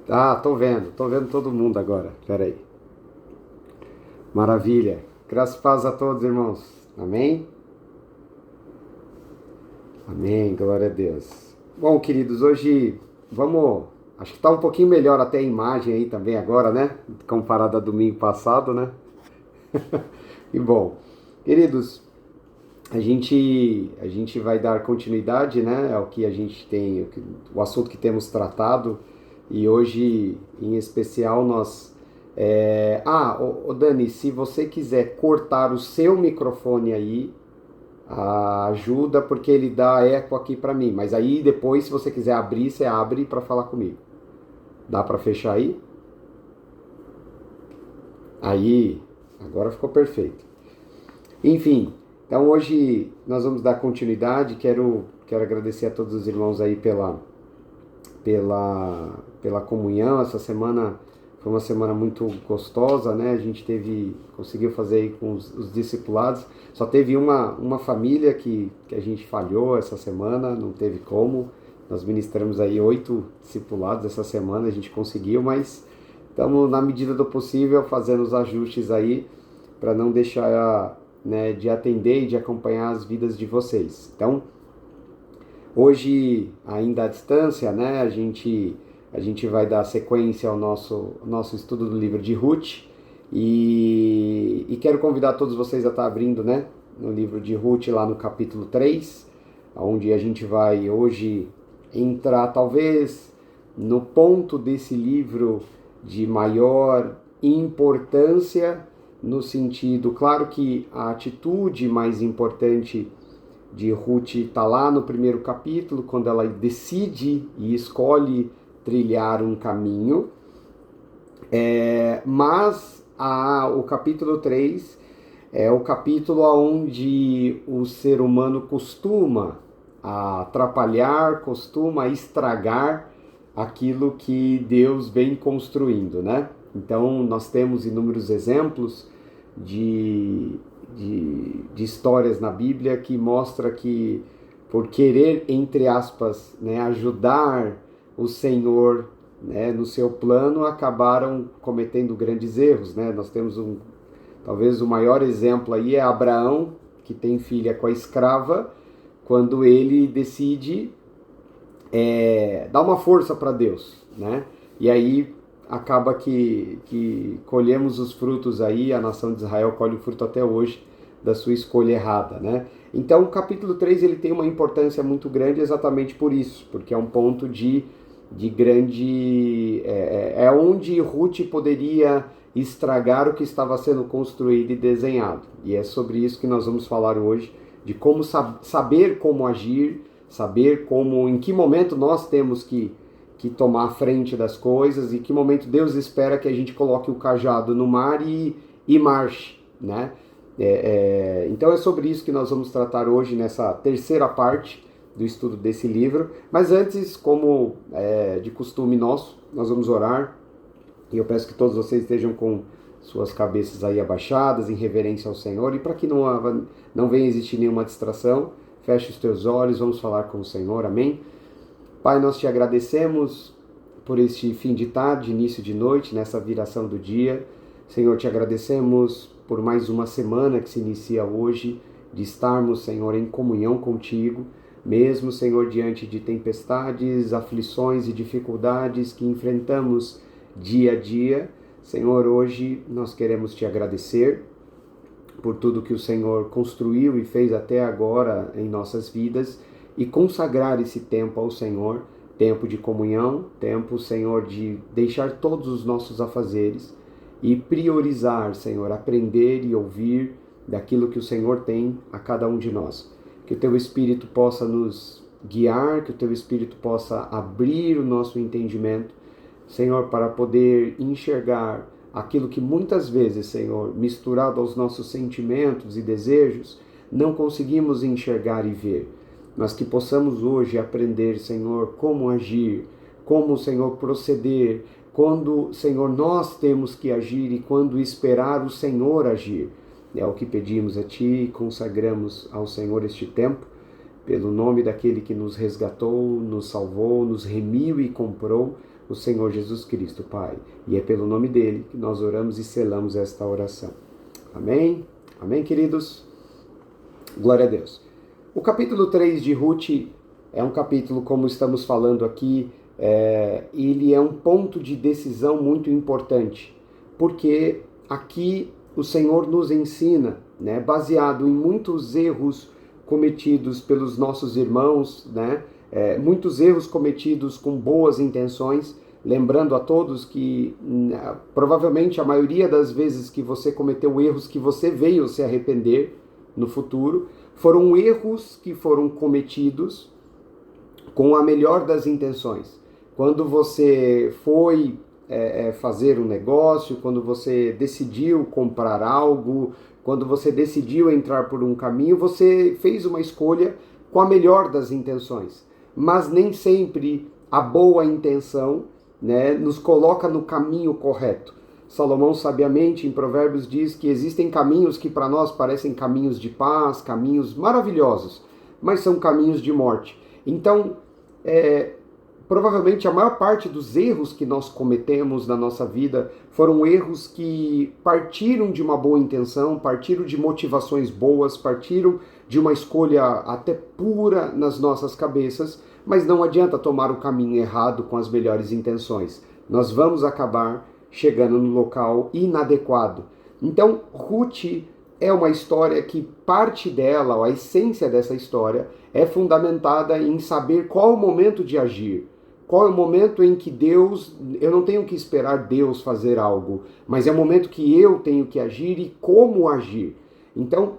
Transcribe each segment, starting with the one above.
Ah, tô vendo todo mundo agora. Pera aí. Maravilha. Graças e paz a todos, irmãos. Amém? Amém, glória a Deus. Bom, queridos, hoje vamos. Acho que tá um pouquinho melhor até a imagem aí também agora, né? Comparado a domingo passado, né? E bom, queridos, a gente vai dar continuidade, né, ao que a gente tem, o assunto que temos tratado, e hoje, em especial, nós... Dani, se você quiser cortar o seu microfone aí, ajuda, porque ele dá eco aqui para mim, mas aí depois, se você quiser abrir, você abre para falar comigo. Dá para fechar aí? Aí, agora ficou perfeito. Enfim, então hoje nós vamos dar continuidade. Quero agradecer a todos os irmãos aí pela comunhão. Essa semana foi uma semana muito gostosa, né? A gente conseguiu fazer aí com os discipulados. Só teve uma família que a gente falhou essa semana, não teve como. Nós ministramos aí 8 discipulados essa semana, a gente conseguiu, mas estamos na medida do possível fazendo os ajustes aí para não deixar, né, de atender e de acompanhar as vidas de vocês. Então, hoje, ainda à distância, né, a gente vai dar sequência ao nosso estudo do livro de Ruth e quero convidar todos vocês a estar abrindo, né, no livro de Ruth, lá no capítulo 3, onde a gente vai hoje entrar, talvez, no ponto desse livro de maior importância, no sentido, claro que a atitude mais importante de Ruth está lá no primeiro capítulo, quando ela decide e escolhe trilhar um caminho, mas o capítulo 3 é o capítulo onde o ser humano costuma atrapalhar, costuma estragar aquilo que Deus vem construindo, né? Então, nós temos inúmeros exemplos de histórias na Bíblia que mostra que, por querer, entre aspas, né, ajudar o Senhor, né, no seu plano, acabaram cometendo grandes erros, né? Nós temos talvez o maior exemplo aí é Abraão, que tem filha com a escrava, quando ele decide dar uma força para Deus, né? E aí acaba que colhemos os frutos aí, a nação de Israel colhe o fruto até hoje da sua escolha errada, né? Então o capítulo 3 ele tem uma importância muito grande exatamente por isso, porque é um ponto de grande... é onde Ruth poderia estragar o que estava sendo construído e desenhado. E é sobre isso que nós vamos falar hoje, de como saber como agir, saber como, em que momento nós temos que tomar a frente das coisas e que momento Deus espera que a gente coloque o cajado no mar e marche, né? Então é sobre isso que nós vamos tratar hoje nessa terceira parte do estudo desse livro. Mas antes, como de costume nosso, nós vamos orar e eu peço que todos vocês estejam com suas cabeças aí abaixadas, em reverência ao Senhor, e para que não venha existir nenhuma distração, feche os teus olhos, vamos falar com o Senhor, amém? Pai, nós te agradecemos por este fim de tarde, início de noite, nessa viração do dia. Senhor, te agradecemos por mais uma semana que se inicia hoje, de estarmos, Senhor, em comunhão contigo, mesmo, Senhor, diante de tempestades, aflições e dificuldades que enfrentamos dia a dia. Senhor, hoje nós queremos te agradecer por tudo que o Senhor construiu e fez até agora em nossas vidas e consagrar esse tempo ao Senhor, tempo de comunhão, tempo, Senhor, de deixar todos os nossos afazeres e priorizar, Senhor, aprender e ouvir daquilo que o Senhor tem a cada um de nós. Que o Teu Espírito possa nos guiar, que o Teu Espírito possa abrir o nosso entendimento, Senhor, para poder enxergar aquilo que muitas vezes, Senhor, misturado aos nossos sentimentos e desejos, não conseguimos enxergar e ver. Mas que possamos hoje aprender, Senhor, como agir, como, Senhor, proceder, quando, Senhor, nós temos que agir e quando esperar o Senhor agir. É o que pedimos a Ti e consagramos ao Senhor este tempo, pelo nome daquele que nos resgatou, nos salvou, nos remiu e comprou, o Senhor Jesus Cristo, Pai. E é pelo nome dele que nós oramos e selamos esta oração. Amém? Amém, queridos? Glória a Deus. O capítulo 3 de Ruth é um capítulo, como estamos falando aqui, ele é um ponto de decisão muito importante, porque aqui o Senhor nos ensina, né, baseado em muitos erros cometidos pelos nossos irmãos, né, muitos erros cometidos com boas intenções, lembrando a todos que provavelmente a maioria das vezes que você cometeu erros que você veio se arrepender no futuro, foram erros que foram cometidos com a melhor das intenções. Quando você foi fazer um negócio, quando você decidiu comprar algo, quando você decidiu entrar por um caminho, você fez uma escolha com a melhor das intenções. Mas nem sempre a boa intenção, né, nos coloca no caminho correto. Salomão sabiamente em Provérbios diz que existem caminhos que para nós parecem caminhos de paz, caminhos maravilhosos, mas são caminhos de morte. Então, provavelmente a maior parte dos erros que nós cometemos na nossa vida foram erros que partiram de uma boa intenção, partiram de motivações boas, partiram de uma escolha até pura nas nossas cabeças, mas não adianta tomar o caminho errado com as melhores intenções. Nós vamos acabar chegando no local inadequado. Então, Ruth é uma história que parte dela, a essência dessa história, é fundamentada em saber qual é o momento de agir. Qual é o momento em que eu não tenho que esperar Deus fazer algo, mas é o momento que eu tenho que agir e como agir. Então,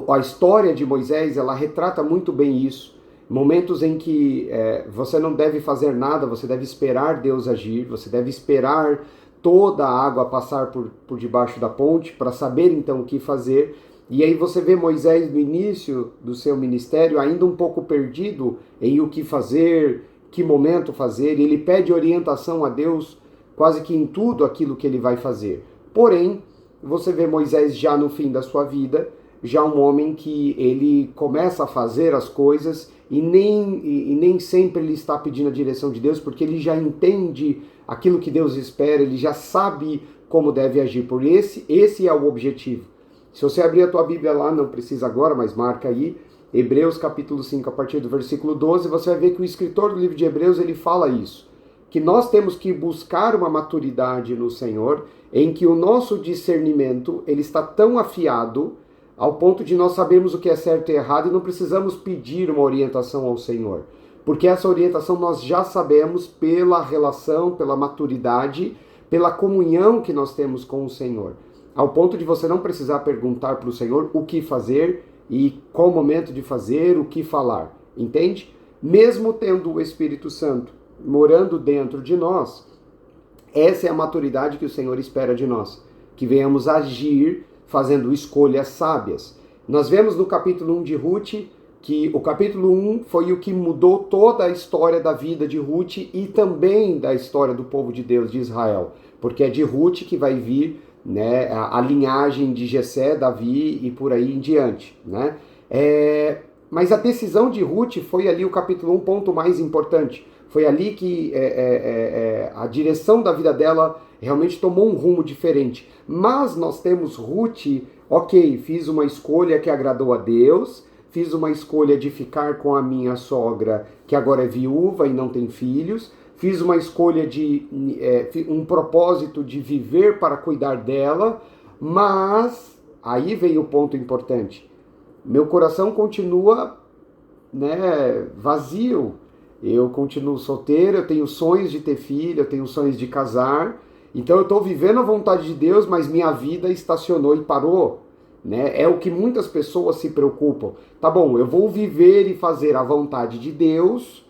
a história de Moisés, ela retrata muito bem isso. Momentos em que você não deve fazer nada, você deve esperar Deus agir, você deve esperar toda a água passar por debaixo da ponte para saber então o que fazer. E aí você vê Moisés no início do seu ministério ainda um pouco perdido em o que fazer, que momento fazer, ele pede orientação a Deus quase que em tudo aquilo que ele vai fazer. Porém, você vê Moisés já no fim da sua vida, já um homem que ele começa a fazer as coisas e nem sempre ele está pedindo a direção de Deus, porque ele já entende aquilo que Deus espera, ele já sabe como deve agir. Por esse é o objetivo. Se você abrir a tua Bíblia lá, não precisa agora, mas marca aí, Hebreus capítulo 5, a partir do versículo 12, você vai ver que o escritor do livro de Hebreus, ele fala isso, que nós temos que buscar uma maturidade no Senhor, em que o nosso discernimento, ele está tão afiado, ao ponto de nós sabermos o que é certo e errado, e não precisamos pedir uma orientação ao Senhor, porque essa orientação nós já sabemos pela relação, pela maturidade, pela comunhão que nós temos com o Senhor, ao ponto de você não precisar perguntar para o Senhor o que fazer, e qual o momento de fazer, o que falar, entende? Mesmo tendo o Espírito Santo morando dentro de nós, essa é a maturidade que o Senhor espera de nós, que venhamos agir fazendo escolhas sábias. Nós vemos no capítulo 1 de Ruth, que o capítulo 1 foi o que mudou toda a história da vida de Ruth e também da história do povo de Deus de Israel, porque é de Ruth que vai vir, né, a linhagem de Jessé, Davi e por aí em diante, né? Mas a decisão de Ruth foi ali o capítulo 1 ponto mais importante. Foi ali que a direção da vida dela realmente tomou um rumo diferente. Mas nós temos Ruth, ok, fiz uma escolha que agradou a Deus, fiz uma escolha de ficar com a minha sogra, que agora é viúva e não tem filhos, fiz uma escolha de um propósito de viver para cuidar dela, mas aí vem o ponto importante. Meu coração continua, né, vazio. Eu continuo solteiro, eu tenho sonhos de ter filho, eu tenho sonhos de casar. Então eu estou vivendo a vontade de Deus, mas minha vida estacionou e parou. Né? É o que muitas pessoas se preocupam. Tá bom, eu vou viver e fazer a vontade de Deus,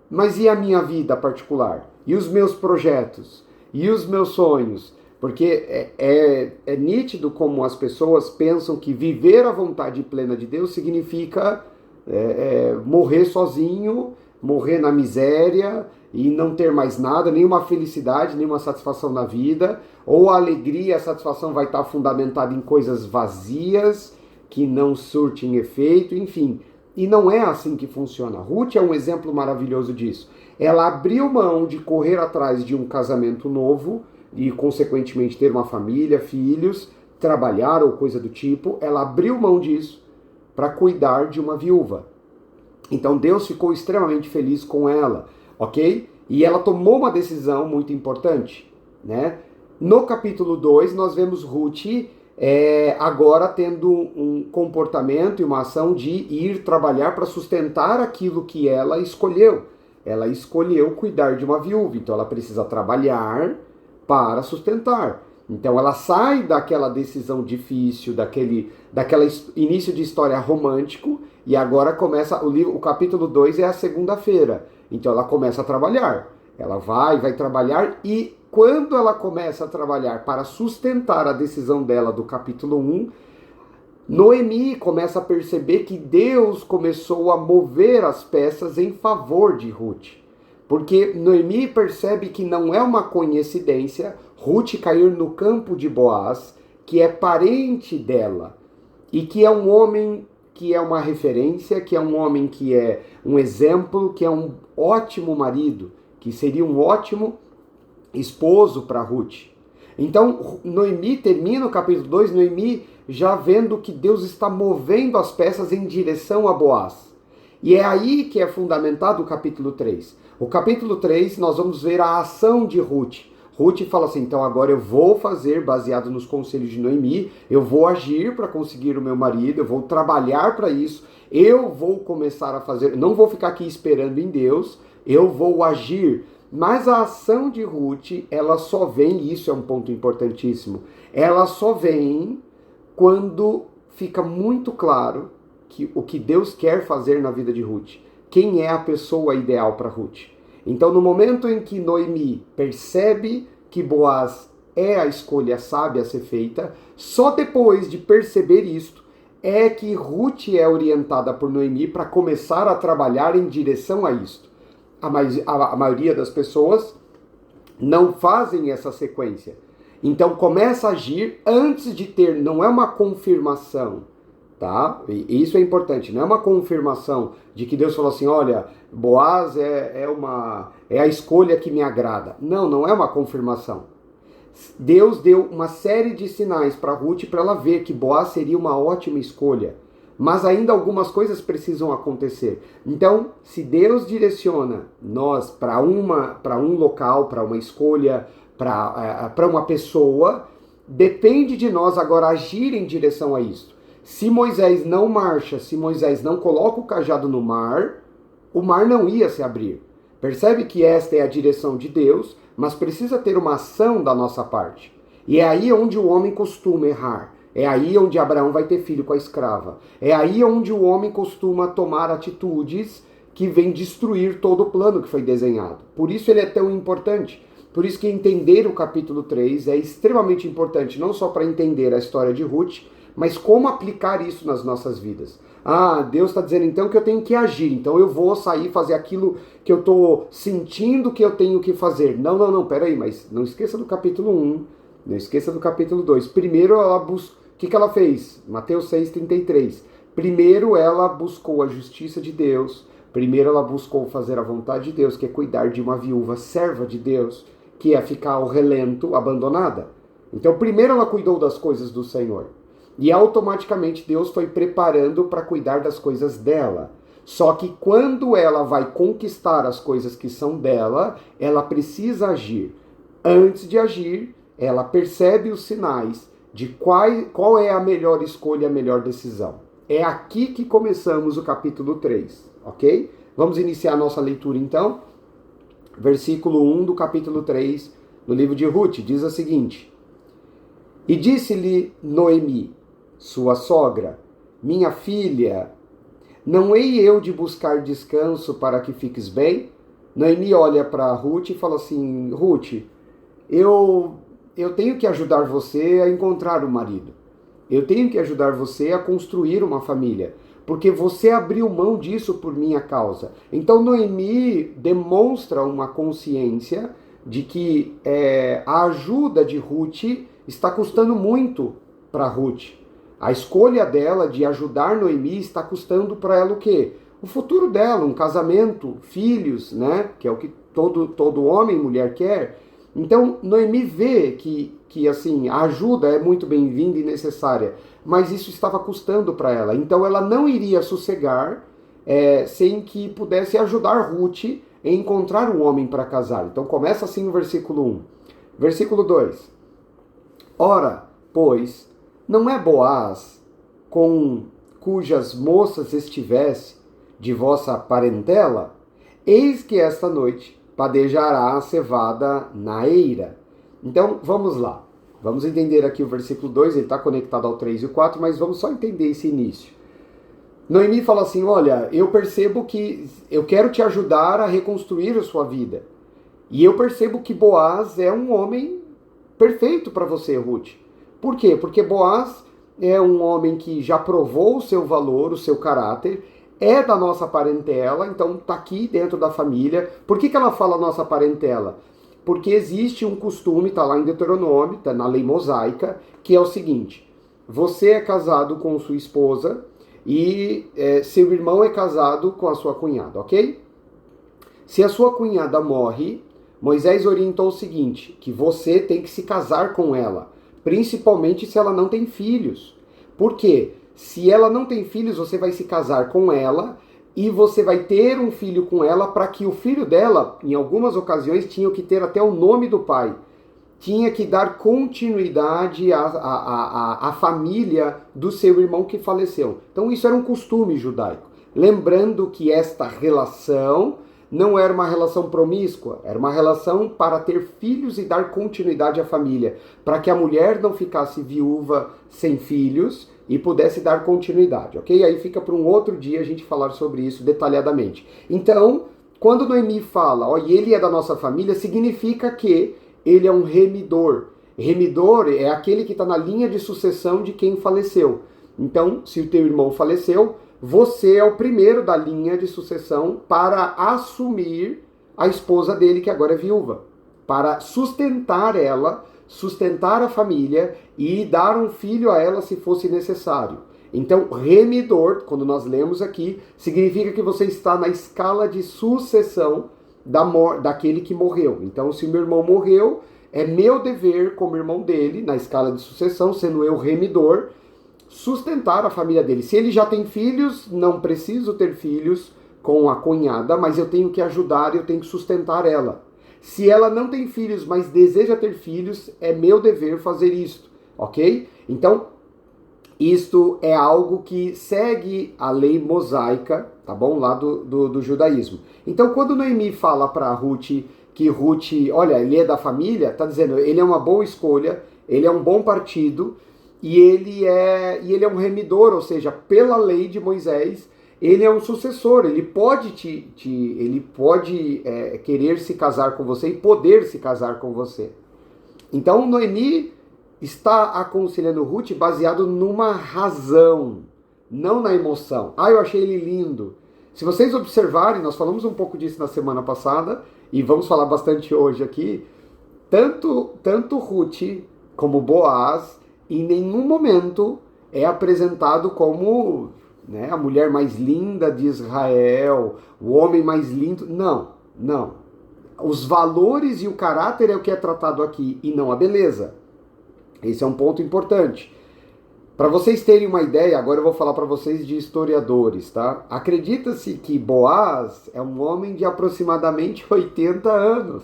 mas e a minha vida particular? E os meus projetos? E os meus sonhos? Porque é nítido como as pessoas pensam que viver a vontade plena de Deus significa morrer sozinho, morrer na miséria e não ter mais nada, nenhuma felicidade, nenhuma satisfação na vida, ou a alegria, a satisfação vai estar fundamentada em coisas vazias, que não surtem efeito, enfim. E não é assim que funciona. Ruth é um exemplo maravilhoso disso. Ela abriu mão de correr atrás de um casamento novo e, consequentemente, ter uma família, filhos, trabalhar ou coisa do tipo. Ela abriu mão disso para cuidar de uma viúva. Então Deus ficou extremamente feliz com ela, ok? E ela tomou uma decisão muito importante, né? No capítulo 2, nós vemos Ruth agora tendo um comportamento e uma ação de ir trabalhar para sustentar aquilo que ela escolheu. Ela escolheu cuidar de uma viúva, então ela precisa trabalhar para sustentar. Então ela sai daquela decisão difícil, daquela início de história romântico, e agora começa o capítulo 2 é a segunda-feira. Então ela começa a trabalhar. Ela vai trabalhar, e quando ela começa a trabalhar para sustentar a decisão dela do capítulo 1, Noemi começa a perceber que Deus começou a mover as peças em favor de Ruth. Porque Noemi percebe que não é uma coincidência Ruth cair no campo de Boaz, que é parente dela, e que é um homem que é uma referência, que é um homem que é um exemplo, que é um ótimo marido, que seria um ótimo esposo para Ruth. Então, Noemi termina o capítulo 2, Noemi já vendo que Deus está movendo as peças em direção a Boaz. E é aí que é fundamentado o capítulo 3. O capítulo 3, nós vamos ver a ação de Ruth. Ruth fala assim, então agora eu vou fazer, baseado nos conselhos de Noemi, eu vou agir para conseguir o meu marido, eu vou trabalhar para isso, eu vou começar a fazer, não vou ficar aqui esperando em Deus, eu vou agir. Mas a ação de Ruth, ela só vem, e isso é um ponto importantíssimo, ela só vem quando fica muito claro que o que Deus quer fazer na vida de Ruth. Quem é a pessoa ideal para Ruth? Então, no momento em que Noemi percebe que Boaz é a escolha sábia a ser feita, só depois de perceber isto é que Ruth é orientada por Noemi para começar a trabalhar em direção a isto. A maioria das pessoas não fazem essa sequência. Então começa a agir antes de ter, não é uma confirmação, tá? E isso é importante, não é uma confirmação de que Deus falou assim, olha, Boaz é a escolha que me agrada. Não, não é uma confirmação. Deus deu uma série de sinais para Ruth para ela ver que Boaz seria uma ótima escolha. Mas ainda algumas coisas precisam acontecer. Então, se Deus direciona nós para um local, para uma escolha, para uma pessoa, depende de nós agora agir em direção a isso. Se Moisés não marcha, se Moisés não coloca o cajado no mar, o mar não ia se abrir. Percebe que esta é a direção de Deus, mas precisa ter uma ação da nossa parte. E é aí onde o homem costuma errar. É aí onde Abraão vai ter filho com a escrava. É aí onde o homem costuma tomar atitudes que vêm destruir todo o plano que foi desenhado. Por isso ele é tão importante. Por isso que entender o capítulo 3 é extremamente importante, não só para entender a história de Ruth, mas como aplicar isso nas nossas vidas. Ah, Deus está dizendo então que eu tenho que agir, então eu vou sair fazer aquilo que eu estou sentindo que eu tenho que fazer. Não, peraí, mas não esqueça do capítulo 1, não esqueça do capítulo 2. Primeiro ela buscou. O que ela fez? Mateus 6,33. Primeiro ela buscou a justiça de Deus. Primeiro ela buscou fazer a vontade de Deus, que é cuidar de uma viúva serva de Deus, que é ficar ao relento, abandonada. Então primeiro ela cuidou das coisas do Senhor. E automaticamente Deus foi preparando para cuidar das coisas dela. Só que quando ela vai conquistar as coisas que são dela, ela precisa agir. Antes de agir, ela percebe os sinais de qual é a melhor escolha, a melhor decisão. É aqui que começamos o capítulo 3, ok? Vamos iniciar a nossa leitura então. Versículo 1 do capítulo 3 do livro de Ruth diz o seguinte: E disse-lhe Noemi, sua sogra, minha filha, não hei eu de buscar descanso para que fiques bem? Noemi olha para Ruth e fala assim, Ruth, eu tenho que ajudar você a encontrar um marido. Eu tenho que ajudar você a construir uma família. Porque você abriu mão disso por minha causa. Então Noemi demonstra uma consciência de que a ajuda de Ruth está custando muito para Ruth. A escolha dela de ajudar Noemi está custando para ela o quê? O futuro dela, um casamento, filhos, né? Que é o que todo homem e mulher quer. Então, Noemi vê que assim, a ajuda é muito bem-vinda e necessária, mas isso estava custando para ela. Então, ela não iria sossegar sem que pudesse ajudar Ruth em encontrar um homem para casar. Então, começa assim o versículo 1. Versículo 2. Ora, pois, não é Boaz com cujas moças estivesse de vossa parentela? Eis que esta noite padejará a cevada na eira. Então, vamos lá. Vamos entender aqui o versículo 2, ele está conectado ao 3 e o 4, mas vamos só entender esse início. Noemi fala assim, olha, eu percebo que eu quero te ajudar a reconstruir a sua vida. E eu percebo que Boaz é um homem perfeito para você, Ruth. Por quê? Porque Boaz é um homem que já provou o seu valor, o seu caráter, é da nossa parentela, então está aqui dentro da família. Por que ela fala nossa parentela? Porque existe um costume, está lá em Deuteronômio, está na lei mosaica, que é o seguinte, você é casado com sua esposa e seu irmão é casado com a sua cunhada, ok? Se a sua cunhada morre, Moisés orientou o seguinte, que você tem que se casar com ela, principalmente se ela não tem filhos. Por quê? Se ela não tem filhos, você vai se casar com ela e você vai ter um filho com ela para que o filho dela, em algumas ocasiões, tinha que ter até o nome do pai. Tinha que dar continuidade à família do seu irmão que faleceu. Então isso era um costume judaico. Lembrando que esta relação não era uma relação promíscua, era uma relação para ter filhos e dar continuidade à família, para que a mulher não ficasse viúva sem filhos e pudesse dar continuidade, ok? Aí fica para um outro dia a gente falar sobre isso detalhadamente. Então, quando Noemi fala, ó, e ele é da nossa família, significa que ele é um remidor. Remidor é aquele que está na linha de sucessão de quem faleceu. Então, se o teu irmão faleceu, você é o primeiro da linha de sucessão para assumir a esposa dele, que agora é viúva, para sustentar ela, sustentar a família e dar um filho a ela se fosse necessário. Então, remidor, quando nós lemos aqui, significa que você está na escala de sucessão daquele que morreu. Então, se meu irmão morreu, é meu dever, como irmão dele, na escala de sucessão, sendo eu remidor, sustentar a família dele. Se ele já tem filhos, não preciso ter filhos com a cunhada, mas eu tenho que ajudar, eu tenho que sustentar ela. Se ela não tem filhos, mas deseja ter filhos, é meu dever fazer isto, ok? Então, isto é algo que segue a lei mosaica, tá bom? Lá do judaísmo. Então, quando Noemi fala para Ruth que Ruth, olha, ele é da família, tá dizendo, ele é uma boa escolha, ele é um bom partido, e ele é um remidor, ou seja, pela lei de Moisés, ele é um sucessor, ele pode querer se casar com você e poder se casar com você. Então Noemi está aconselhando Ruth baseado numa razão, não na emoção. Ah, eu achei ele lindo. Se vocês observarem, nós falamos um pouco disso na semana passada e vamos falar bastante hoje aqui, tanto Ruth como Boaz em nenhum momento é apresentado como, né, a mulher mais linda de Israel, o homem mais lindo. Não, não. Os valores e o caráter é o que é tratado aqui e não a beleza. Esse é um ponto importante. Para vocês terem uma ideia, agora eu vou falar para vocês de historiadores, tá? Acredita-se que Boaz é um homem de aproximadamente 80 anos.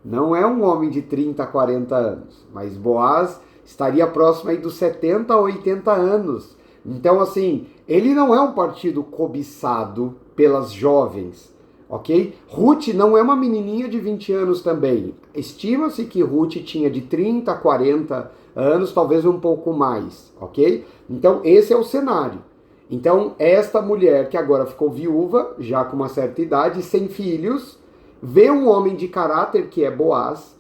Não é um homem de 30, 40 anos. Mas Boaz estaria próximo aí dos 70 a 80 anos. Então, assim, ele não é um partido cobiçado pelas jovens, ok? Ruth não é uma menininha de 20 anos também. Estima-se que Ruth tinha de 30 a 40 anos, talvez um pouco mais, ok? Então, esse é o cenário. Então, esta mulher que agora ficou viúva, já com uma certa idade, sem filhos, vê um homem de caráter que é Boaz,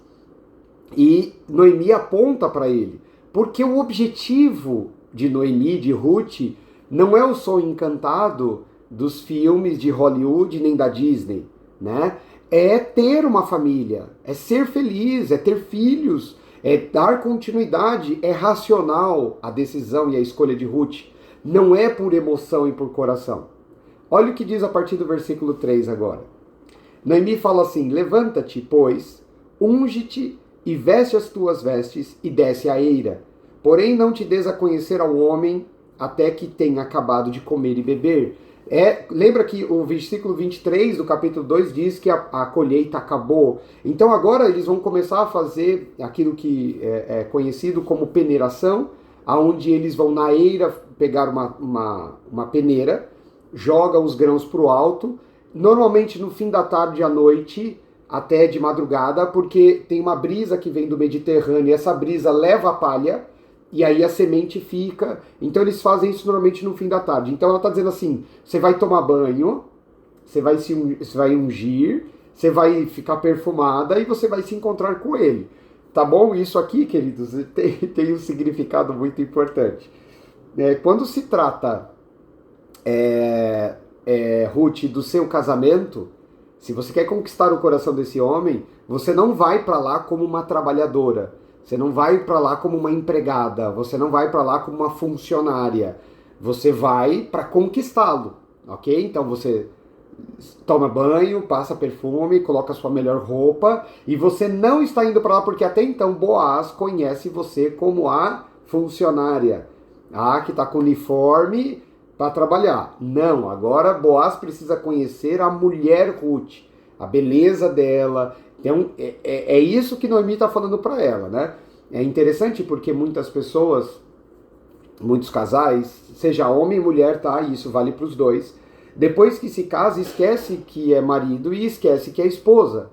e Noemi aponta para ele. Porque o objetivo de Noemi, de Ruth, não é o sonho encantado dos filmes de Hollywood nem da Disney, né? É ter uma família, é ser feliz, é ter filhos, É dar continuidade, é racional a decisão e a escolha de Ruth. Não é por emoção e por coração. Olha o que diz a partir do versículo 3 agora. Noemi fala assim: levanta-te, pois, unge-te e veste as tuas vestes e desce à eira. Porém não te des a conhecer ao homem até que tenha acabado de comer e beber. Lembra que o versículo 23 do capítulo 2 diz que a colheita acabou. Então agora eles vão começar a fazer aquilo que é conhecido como peneiração, onde eles vão na eira pegar uma peneira, joga os grãos para o alto, normalmente no fim da tarde à noite, até de madrugada, porque tem uma brisa que vem do Mediterrâneo, e essa brisa leva a palha, e aí a semente fica. Então eles fazem isso normalmente no fim da tarde. Então ela está dizendo assim: você vai tomar banho, você vai ungir, você vai ficar perfumada e você vai se encontrar com ele. Tá bom? Isso aqui, queridos, tem um significado muito importante. Quando se trata, Ruth, do seu casamento, se você quer conquistar o coração desse homem, você não vai para lá como uma trabalhadora. Você não vai para lá como uma empregada, você não vai para lá como uma funcionária. Você vai para conquistá-lo, ok? Então você toma banho, passa perfume, coloca sua melhor roupa, e você não está indo para lá porque até então Boaz conhece você como a funcionária, que está com uniforme para trabalhar. Não, agora Boaz precisa conhecer a mulher Ruth, a beleza dela. Então, é isso que Noemi está falando para ela, né? É interessante porque muitas pessoas, muitos casais, seja homem e mulher, tá? Isso vale para os dois. Depois que se casa, esquece que é marido e esquece que é esposa.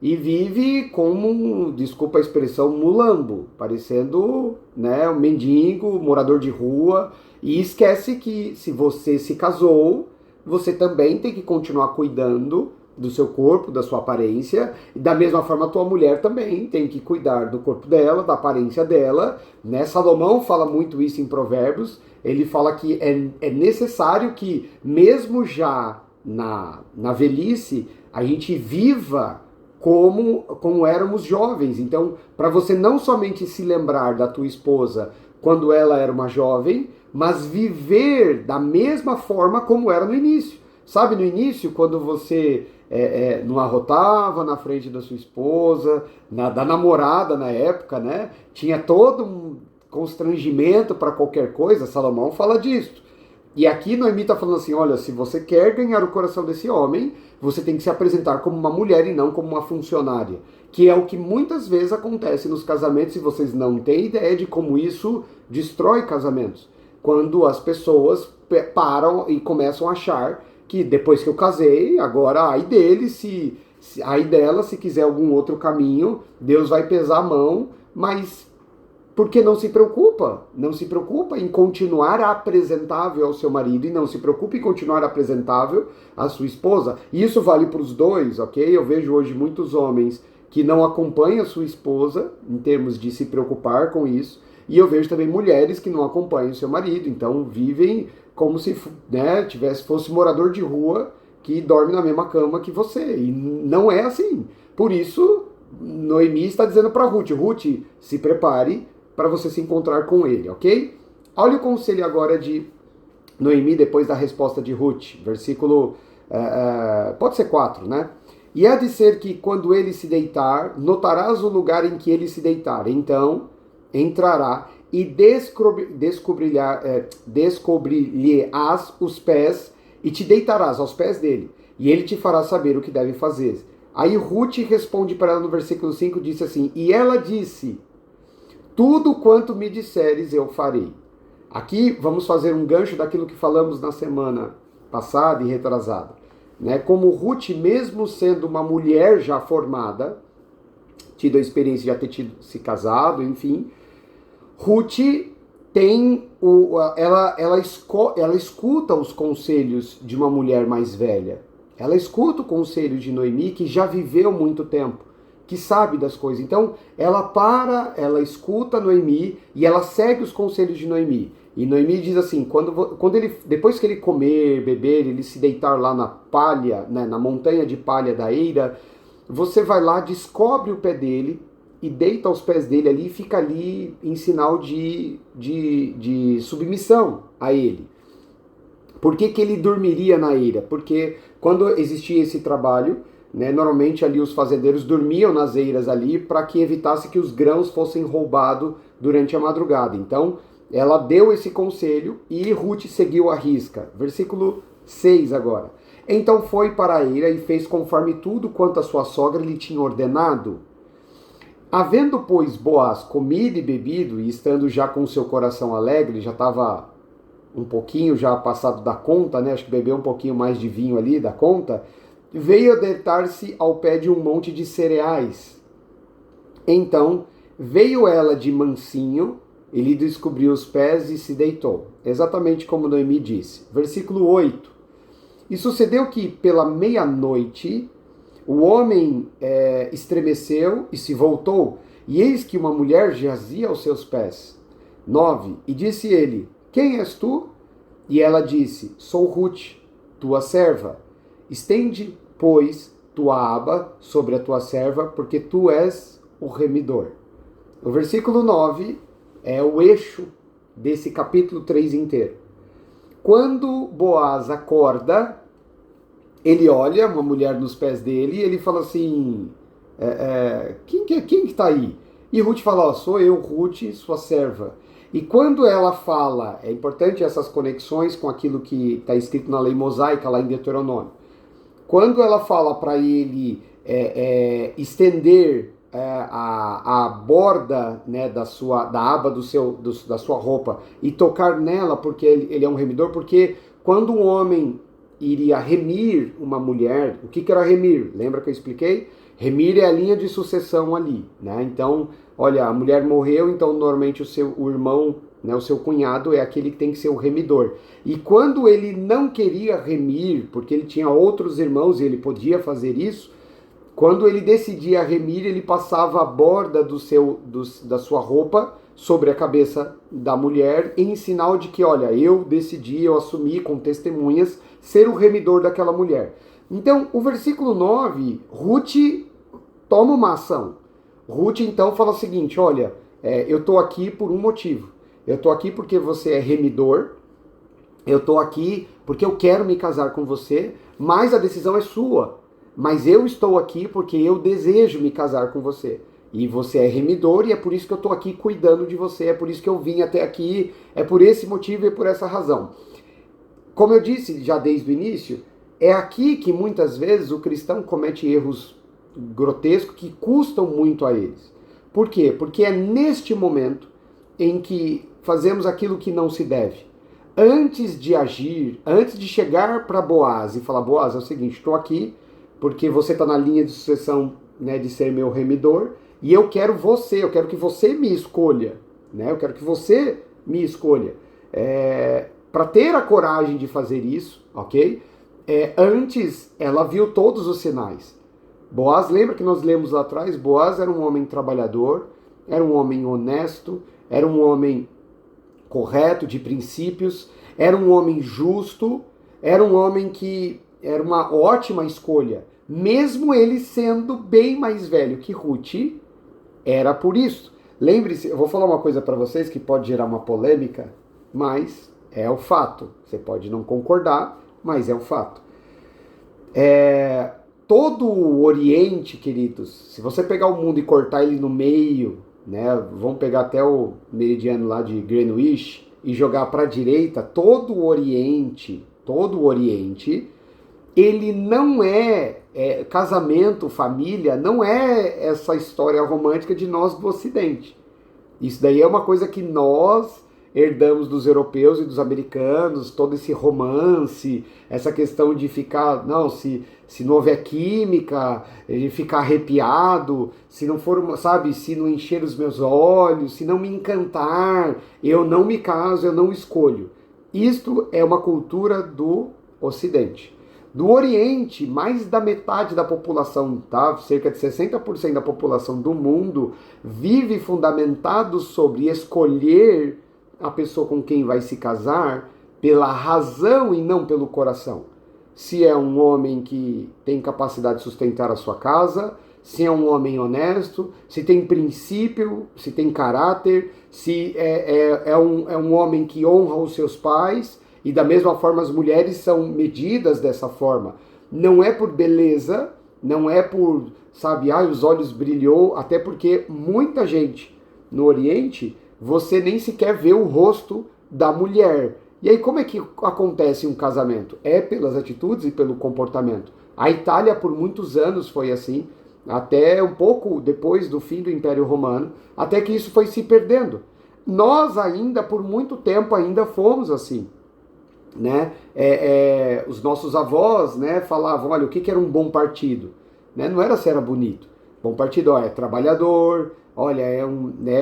E vive como, desculpa a expressão, mulambo, parecendo, né, um mendigo, morador de rua. E esquece que se você se casou, você também tem que continuar cuidando do seu corpo, da sua aparência, e da mesma forma a tua mulher também tem que cuidar do corpo dela, da aparência dela, né? Salomão fala muito isso em Provérbios, ele fala que é necessário que, mesmo já na velhice, a gente viva como éramos jovens. Então, para você não somente se lembrar da tua esposa quando ela era uma jovem, mas viver da mesma forma como era no início. Sabe, no início, quando você não arrotava na frente da sua esposa, da namorada na época, né? Tinha todo um constrangimento para qualquer coisa, Salomão fala disso. E aqui Noemi está falando assim: olha, se você quer ganhar o coração desse homem, você tem que se apresentar como uma mulher e não como uma funcionária. Que é o que muitas vezes acontece nos casamentos, e vocês não têm ideia de como isso destrói casamentos. Quando as pessoas param e começam a achar que depois que eu casei, agora ai dele, ai dela, se quiser algum outro caminho, Deus vai pesar a mão, mas porque não se preocupa. Não se preocupa em continuar apresentável ao seu marido e não se preocupa em continuar apresentável à sua esposa. E isso vale para os dois, ok? Eu vejo hoje muitos homens que não acompanham a sua esposa em termos de se preocupar com isso. E eu vejo também mulheres que não acompanham o seu marido, então vivem como se, né, fosse morador de rua que dorme na mesma cama que você. E não é assim. Por isso, Noemi está dizendo para Ruth: Ruth, se prepare para você se encontrar com ele, ok? Olha o conselho agora de Noemi depois da resposta de Ruth. Versículo, pode ser 4, né? E há de ser que quando ele se deitar, notarás o lugar em que ele se deitar. Então entrará e descobrir-lhe-ás os pés e te deitarás aos pés dele, e ele te fará saber o que deve fazer. Aí Ruth responde para ela no versículo 5, disse assim: e ela disse: tudo quanto me disseres eu farei. Aqui vamos fazer um gancho daquilo que falamos na semana passada e retrasada, né? Como Ruth, mesmo sendo uma mulher já formada, tido a experiência de já ter se casado, enfim, Ruth tem ela escuta os conselhos de uma mulher mais velha. Ela escuta o conselho de Noemi, que já viveu muito tempo, que sabe das coisas. Então, ela escuta Noemi e ela segue os conselhos de Noemi. E Noemi diz assim: depois que ele comer, beber, ele se deitar lá na palha, né, na montanha de palha da eira, você vai lá, descobre o pé dele, e deita aos pés dele ali e fica ali em sinal de submissão a ele. Por que que ele dormiria na eira? Porque quando existia esse trabalho, né, normalmente ali os fazendeiros dormiam nas eiras ali para que evitasse que os grãos fossem roubados durante a madrugada. Então, ela deu esse conselho e Ruth seguiu a risca. Versículo 6 agora. Então foi para a eira e fez conforme tudo quanto a sua sogra lhe tinha ordenado. Havendo, pois, Boaz comido e bebido, e estando já com o seu coração alegre, já estava um pouquinho já passado da conta, né? Acho que bebeu um pouquinho mais de vinho ali da conta, veio a deitar-se ao pé de um monte de cereais. Então veio ela de mansinho, ele descobriu os pés e se deitou. Exatamente como Noemi disse. Versículo 8. E sucedeu que pela meia-noite o homem estremeceu e se voltou, e eis que uma mulher jazia aos seus pés. 9. E disse ele: Quem és tu? E ela disse: Sou Ruth, tua serva. Estende, pois, tua aba sobre a tua serva, porque tu és o remidor. O versículo 9 é o eixo desse capítulo 3 inteiro. Quando Boaz acorda, ele olha uma mulher nos pés dele e ele fala assim: quem que está aí? E Ruth fala: sou eu, Ruth, sua serva. E quando ela fala, é importante essas conexões com aquilo que está escrito na lei mosaica, lá em Deuteronômio. Quando ela fala para ele estender a borda, né, da aba da sua roupa e tocar nela, porque ele é um remidor, porque quando um homem iria remir uma mulher, o que era remir? Lembra que eu expliquei? Remir é a linha de sucessão ali, né? Então, olha, a mulher morreu, então normalmente o irmão, né, o seu cunhado é aquele que tem que ser o remidor. E quando ele não queria remir, porque ele tinha outros irmãos e ele podia fazer isso, quando ele decidia remir, ele passava a borda da sua roupa sobre a cabeça da mulher, em sinal de que, olha, eu decidi, eu assumi com testemunhas ser o remidor daquela mulher. Então, o versículo 9, Ruth toma uma ação. Ruth então fala o seguinte: olha, eu estou aqui por um motivo. Eu estou aqui porque você é remidor, eu estou aqui porque eu quero me casar com você, mas a decisão é sua. Mas eu estou aqui porque eu desejo me casar com você. E você é remidor e é por isso que eu estou aqui cuidando de você, é por isso que eu vim até aqui, é por esse motivo e por essa razão. Como eu disse já desde o início, é aqui que muitas vezes o cristão comete erros grotescos que custam muito a eles. Por quê? Porque é neste momento em que fazemos aquilo que não se deve. Antes de agir, antes de chegar para Boaz e falar: Boaz, é o seguinte, estou aqui porque você está na linha de sucessão, né, de ser meu remidor, e eu quero que você me escolha, né? Eu quero que você me escolha. Para ter a coragem de fazer isso, ok? Antes, ela viu todos os sinais. Boaz, lembra que nós lemos lá atrás? Boaz era um homem trabalhador, era um homem honesto, era um homem correto, de princípios, era um homem justo, era um homem que era uma ótima escolha, mesmo ele sendo bem mais velho que Ruth, era por isso. Lembre-se, eu vou falar uma coisa para vocês que pode gerar uma polêmica, mas é o fato. Você pode não concordar, mas é o fato. Todo o Oriente, queridos, se você pegar o mundo e cortar ele no meio, né, vamos pegar até o meridiano lá de Greenwich e jogar para a direita, todo o Oriente, ele não casamento, família, não é essa história romântica de nós do Ocidente. Isso daí é uma coisa que nós herdamos dos europeus e dos americanos, todo esse romance, essa questão de ficar, não, se não houver química, de ficar arrepiado, se não for, sabe, se não encher os meus olhos, se não me encantar, eu não me caso, eu não escolho. Isto é uma cultura do Ocidente. Do Oriente, mais da metade da população, tá? Cerca de 60% da população do mundo vive fundamentado sobre escolher a pessoa com quem vai se casar pela razão e não pelo coração. Se é um homem que tem capacidade de sustentar a sua casa, se é um homem honesto, se tem princípio, se tem caráter, se é um homem que honra os seus pais, e da mesma forma as mulheres são medidas dessa forma. Não é por beleza, não é por, sabe, os olhos brilhou, até porque muita gente no Oriente, você nem sequer vê o rosto da mulher. E aí como é que acontece um casamento? É pelas atitudes e pelo comportamento. A Itália por muitos anos foi assim, até um pouco depois do fim do Império Romano, até que isso foi se perdendo. Nós ainda, por muito tempo, ainda fomos assim. Né? Os nossos avós, né, falavam, olha, o que era um bom partido? Né? Não era se era bonito. Bom partido, ó, é trabalhador, olha, é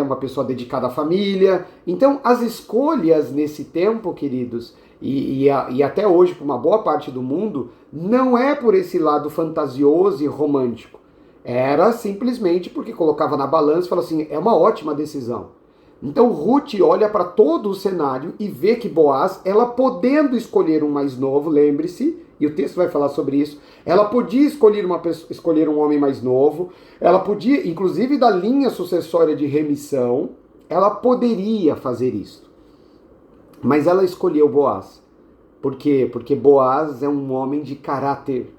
uma pessoa dedicada à família. Então, as escolhas nesse tempo, queridos, e até hoje, por uma boa parte do mundo, não é por esse lado fantasioso e romântico. Era simplesmente porque colocava na balança e falava assim, é uma ótima decisão. Então Ruth olha para todo o cenário e vê que Boaz, ela podendo escolher um mais novo, lembre-se, e o texto vai falar sobre isso, ela podia escolher um homem mais novo, ela podia, inclusive da linha sucessória de remissão, ela poderia fazer isso. Mas ela escolheu Boaz. Por quê? Porque Boaz é um homem de caráter.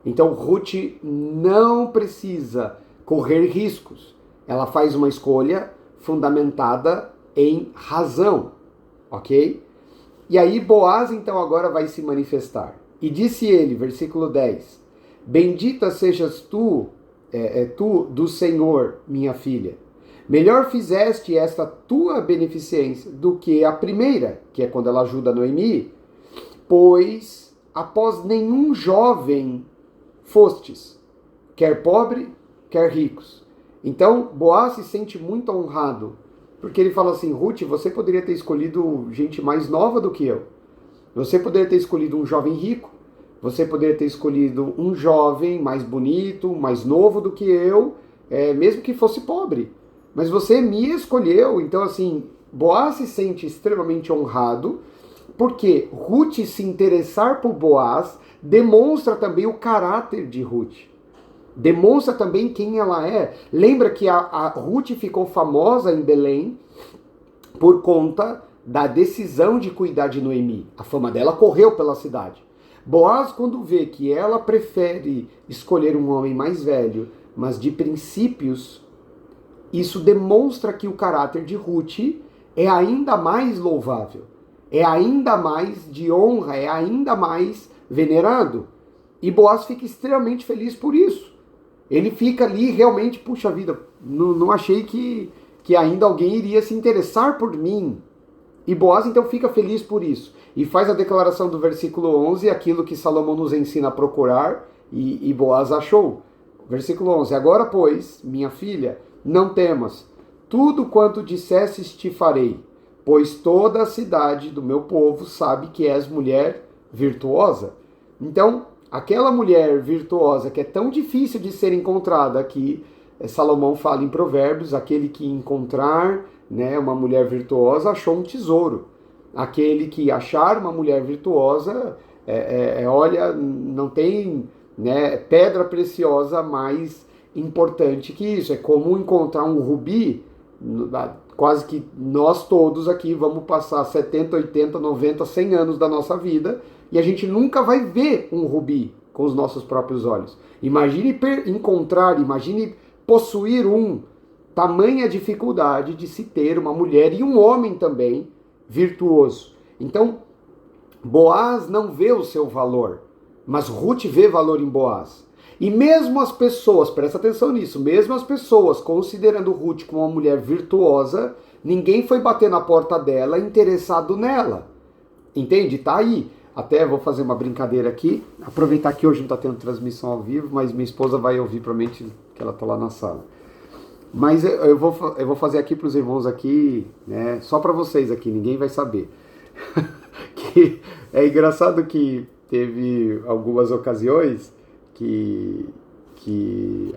Então Ruth não precisa correr riscos. Ela faz uma escolha fundamentada em razão, ok? E aí Boaz então agora vai se manifestar. E disse ele, versículo 10, bendita sejas tu, tu do Senhor, minha filha. Melhor fizeste esta tua beneficência do que a primeira, que é quando ela ajuda Noemi, pois após nenhum jovem fostes, quer pobre, quer ricos. Então, Boaz se sente muito honrado, porque ele fala assim, Ruth, você poderia ter escolhido gente mais nova do que eu. Você poderia ter escolhido um jovem rico, você poderia ter escolhido um jovem mais bonito, mais novo do que eu, mesmo que fosse pobre. Mas você me escolheu, então assim, Boaz se sente extremamente honrado, porque Ruth se interessar por Boaz demonstra também o caráter de Ruth. Demonstra também quem ela é. Lembra que a Ruth ficou famosa em Belém por conta da decisão de cuidar de Noemi. A fama dela correu pela cidade. Boaz, quando vê que ela prefere escolher um homem mais velho, mas de princípios, isso demonstra que o caráter de Ruth é ainda mais louvável, é ainda mais de honra, é ainda mais venerado. E Boaz fica extremamente feliz por isso. Ele fica ali realmente, puxa vida, não achei que ainda alguém iria se interessar por mim. E Boaz então fica feliz por isso. E faz a declaração do versículo 11, aquilo que Salomão nos ensina a procurar, e Boaz achou. Versículo 11, agora pois, minha filha, não temas, tudo quanto dissesses te farei, pois toda a cidade do meu povo sabe que és mulher virtuosa. Então, aquela mulher virtuosa que é tão difícil de ser encontrada aqui, Salomão fala em Provérbios, aquele que encontrar, né, uma mulher virtuosa achou um tesouro. Aquele que achar uma mulher virtuosa, olha, não tem, né, pedra preciosa mais importante que isso. É como encontrar um rubi. Quase que nós todos aqui vamos passar 70, 80, 90, 100 anos da nossa vida e a gente nunca vai ver um rubi com os nossos próprios olhos. Imagine encontrar, imagine possuir um. Tamanha dificuldade de se ter uma mulher e um homem também virtuoso. Então, Boaz não vê o seu valor, mas Ruth vê valor em Boaz. E mesmo as pessoas, presta atenção nisso, mesmo as pessoas considerando Ruth como uma mulher virtuosa, ninguém foi bater na porta dela interessado nela. Entende? Tá aí. Até vou fazer uma brincadeira aqui, aproveitar que hoje não está tendo transmissão ao vivo, mas minha esposa vai ouvir provavelmente que ela está lá na sala. Mas eu vou fazer aqui para os irmãos aqui, né, só para vocês aqui, ninguém vai saber. Que é engraçado que teve algumas ocasiões que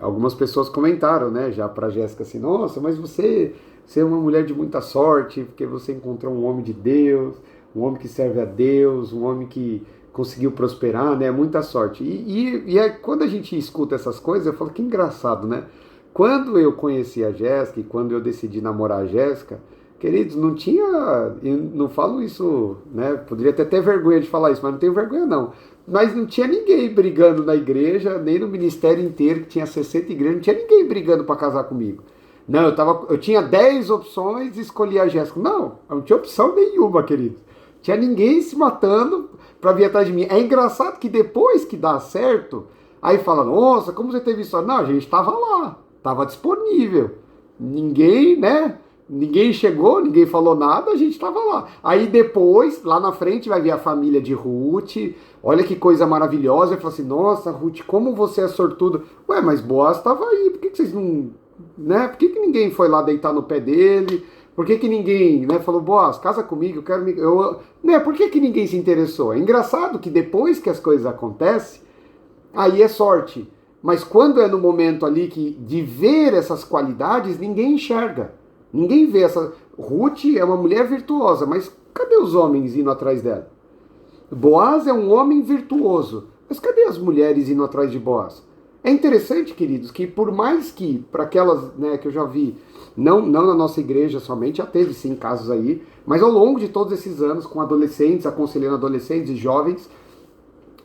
algumas pessoas comentaram, né, já para Jéssica assim, nossa, mas você é uma mulher de muita sorte, porque você encontrou um homem de Deus, um homem que serve a Deus, um homem que conseguiu prosperar, né? Muita sorte. E aí, quando a gente escuta essas coisas, eu falo que engraçado, né? Quando eu conheci a Jéssica e quando eu decidi namorar a Jéssica, queridos, não tinha. Eu não falo isso, né? Poderia até ter vergonha de falar isso, mas não tenho vergonha, não. Mas não tinha ninguém brigando na igreja, nem no ministério inteiro, que tinha 60 igrejas, não tinha ninguém brigando para casar comigo. Não, eu tinha 10 opções e escolhi a Jéssica. Não, não tinha opção nenhuma, querido. Tinha ninguém se matando para vir atrás de mim. É engraçado que depois que dá certo, aí fala, nossa, como você teve isso? Não, a gente estava lá, estava disponível. Ninguém, né? Ninguém chegou, ninguém falou nada, a gente estava lá. Aí depois, lá na frente, vai vir a família de Ruth. Olha que coisa maravilhosa. Eu falo assim, nossa, Ruth, como você é sortudo. Ué, mas Boaz estava aí, por que vocês não... Né? Por que ninguém foi lá deitar no pé dele? Por que ninguém, né, falou, Boaz, casa comigo, eu quero me... Né, por que ninguém se interessou? É engraçado que depois que as coisas acontecem, aí é sorte. Mas quando é no momento ali de ver essas qualidades, ninguém enxerga. Ninguém vê essa... Ruth é uma mulher virtuosa, mas cadê os homens indo atrás dela? Boaz é um homem virtuoso, mas cadê as mulheres indo atrás de Boaz? É interessante, queridos, que por mais que, para aquelas, né, que eu já vi, não na nossa igreja somente, já teve sim casos aí, mas ao longo de todos esses anos, com adolescentes, aconselhando adolescentes e jovens,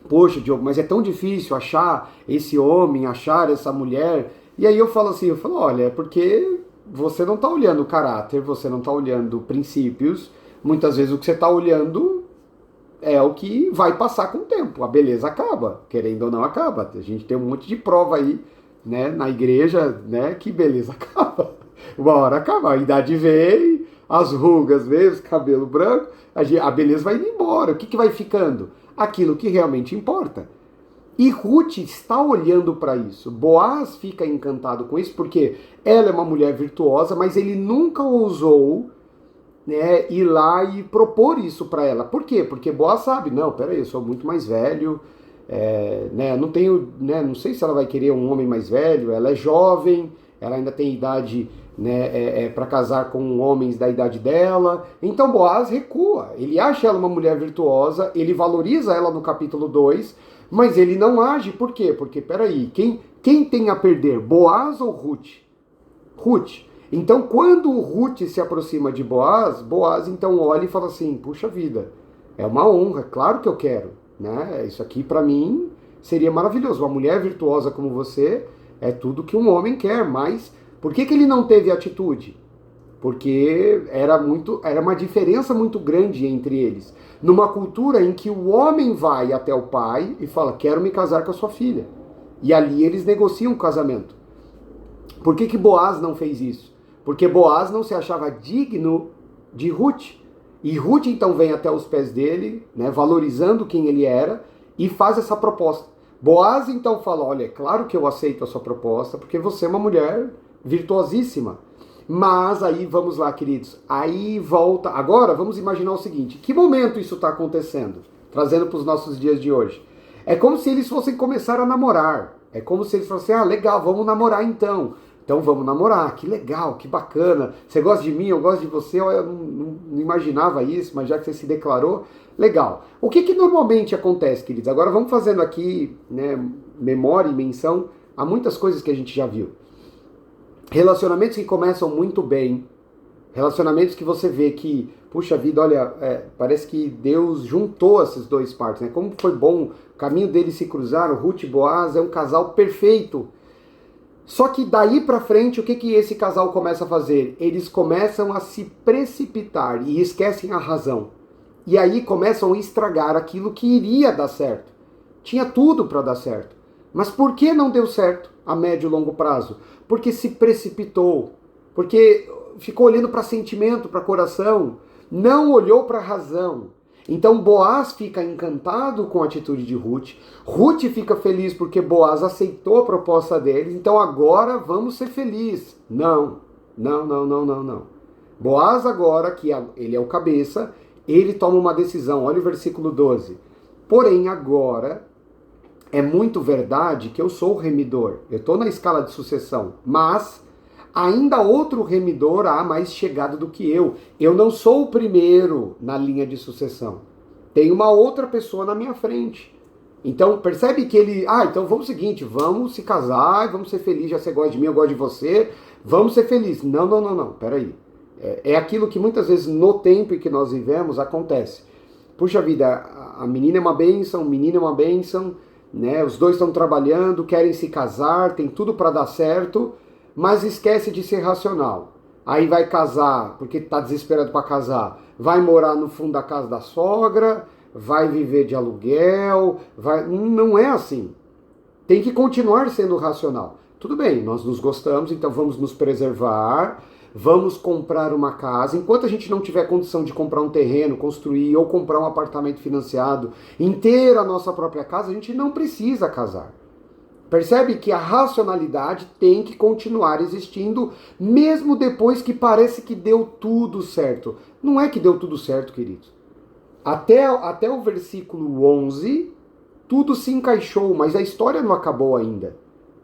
poxa, Diogo, mas é tão difícil achar esse homem, achar essa mulher. E aí eu falo assim, olha, é porque você não está olhando o caráter, você não está olhando princípios, muitas vezes o que você está olhando é o que vai passar com o tempo. A beleza acaba, querendo ou não acaba. A gente tem um monte de prova aí, né, na igreja, né, que beleza acaba. Uma hora acaba, a idade vem, as rugas vêm, os cabelos brancos, a beleza vai indo embora. O que vai ficando? Aquilo que realmente importa. E Ruth está olhando para isso. Boaz fica encantado com isso porque ela é uma mulher virtuosa, mas ele nunca ousou, né, ir lá e propor isso para ela. Por quê? Porque Boaz sabe, não, peraí, eu sou muito mais velho, né, não tenho, né, não sei se ela vai querer um homem mais velho, ela é jovem, ela ainda tem idade, né, para casar com homens da idade dela. Então Boaz recua, ele acha ela uma mulher virtuosa, ele valoriza ela no capítulo 2, mas ele não age, por quê? Porque, peraí, quem tem a perder, Boaz ou Ruth? Ruth. Então, quando Ruth se aproxima de Boaz, Boaz então olha e fala assim, puxa vida, é uma honra, claro que eu quero, né? Isso aqui para mim seria maravilhoso. Uma mulher virtuosa como você é tudo que um homem quer, mas por que ele não teve atitude? Porque era uma diferença muito grande entre eles. Numa cultura em que o homem vai até o pai e fala, quero me casar com a sua filha. E ali eles negociam o casamento. Por que Boaz não fez isso? Porque Boaz não se achava digno de Ruth. E Ruth então vem até os pés dele, né, valorizando quem ele era, e faz essa proposta. Boaz então fala, olha, é claro que eu aceito a sua proposta, porque você é uma mulher virtuosíssima. Mas aí, vamos lá, queridos, aí volta... Agora, vamos imaginar o seguinte, que momento isso está acontecendo? Trazendo para os nossos dias de hoje. É como se eles fossem começar a namorar. É como se eles fossem, legal, vamos namorar então. Então vamos namorar, que legal, que bacana. Você gosta de mim, eu gosto de você. Eu não imaginava isso, mas já que você se declarou, legal. O que normalmente acontece, queridos? Agora vamos fazendo aqui, né, memória e menção a muitas coisas que a gente já viu. Relacionamentos que começam muito bem, relacionamentos que você vê que, puxa vida, olha, parece que Deus juntou essas duas partes, né? Como foi bom, o caminho deles se cruzaram, Ruth e Boaz é um casal perfeito. Só que daí pra frente, o que esse casal começa a fazer? Eles começam a se precipitar e esquecem a razão. E aí começam a estragar aquilo que iria dar certo. Tinha tudo para dar certo. Mas por que não deu certo a médio e longo prazo? Porque se precipitou. Porque ficou olhando para sentimento, para coração. Não olhou para a razão. Então Boaz fica encantado com a atitude de Ruth. Ruth fica feliz porque Boaz aceitou a proposta deles. Então agora vamos ser felizes. Não. Boaz agora, que ele é o cabeça, ele toma uma decisão. Olha o versículo 12. Porém agora é muito verdade que eu sou o remidor. Eu estou na escala de sucessão. Mas ainda outro remidor há mais chegado do que eu. Eu não sou o primeiro na linha de sucessão. tem uma outra pessoa na minha frente. Então, percebe que ele... então vamos o seguinte, vamos se casar, vamos ser felizes, já você gosta de mim, eu gosto de você, vamos ser felizes. Não, peraí. É aquilo que muitas vezes no tempo em que nós vivemos acontece. Puxa vida, a menina é uma bênção, o menino é uma bênção, né? Os dois estão trabalhando, querem se casar, tem tudo para dar certo, mas esquece de ser racional. Aí vai casar, porque está desesperado para casar, vai morar no fundo da casa da sogra, vai viver de aluguel, não é assim. Tem que continuar sendo racional. Tudo bem, nós nos gostamos, então vamos nos preservar, vamos comprar uma casa. Enquanto a gente não tiver condição de comprar um terreno, construir ou comprar um apartamento financiado, em ter a nossa própria casa, a gente não precisa casar. Percebe que a racionalidade tem que continuar existindo, mesmo depois que parece que deu tudo certo. Não é que deu tudo certo, queridos. Até o versículo 11, tudo se encaixou, mas a história não acabou ainda.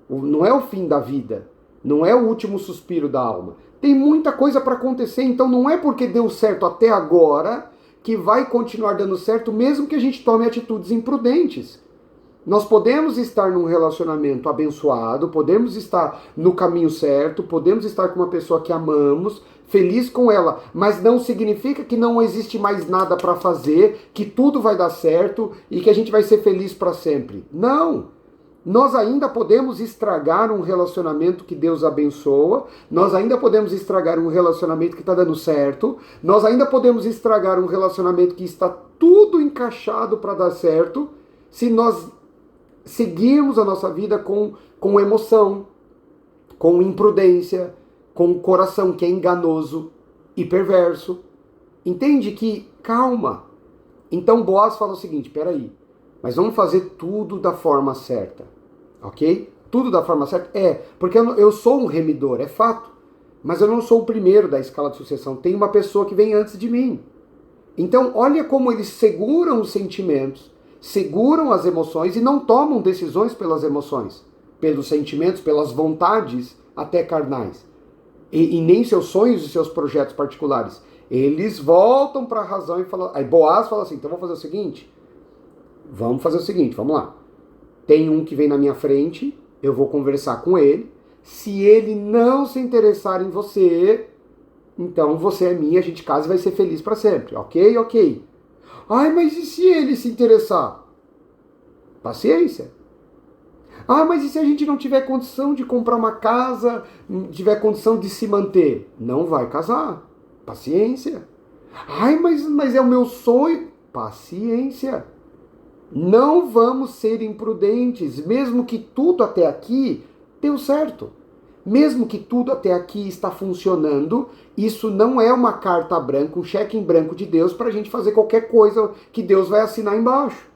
Não é o fim da vida. Não é o último suspiro da alma. Tem muita coisa para acontecer, então não é porque deu certo até agora que vai continuar dando certo, mesmo que a gente tome atitudes imprudentes. Nós podemos estar num relacionamento abençoado, podemos estar no caminho certo, podemos estar com uma pessoa que amamos, feliz com ela, mas não significa que não existe mais nada para fazer, que tudo vai dar certo e que a gente vai ser feliz para sempre. Não! Nós ainda podemos estragar um relacionamento que Deus abençoa, nós ainda podemos estragar um relacionamento que está dando certo, nós ainda podemos estragar um relacionamento que está tudo encaixado para dar certo, se nós seguirmos a nossa vida com emoção, com imprudência, com o coração que é enganoso e perverso. Entende que, calma. Então Boaz fala o seguinte, peraí, mas vamos fazer tudo da forma certa, ok? Tudo da forma certa? Porque eu sou um remidor, é fato, mas eu não sou o primeiro da escala de sucessão, tem uma pessoa que vem antes de mim. Então olha como eles seguram os sentimentos, seguram as emoções e não tomam decisões pelas emoções, pelos sentimentos, pelas vontades até carnais. E nem seus sonhos e seus projetos particulares. Eles voltam para a razão e falam... Aí Boaz fala assim, então vamos fazer o seguinte, vamos lá. Tem um que vem na minha frente, eu vou conversar com ele, se ele não se interessar em você, então você é minha, a gente casa e vai ser feliz para sempre, ok? Mas e se ele se interessar? Paciência. Mas e se a gente não tiver condição de comprar uma casa, não tiver condição de se manter? Não vai casar. Paciência. Mas é o meu sonho. Paciência. Não vamos ser imprudentes, mesmo que tudo até aqui deu certo. Mesmo que tudo até aqui está funcionando, isso não é uma carta branca, um cheque em branco de Deus para a gente fazer qualquer coisa que Deus vai assinar embaixo.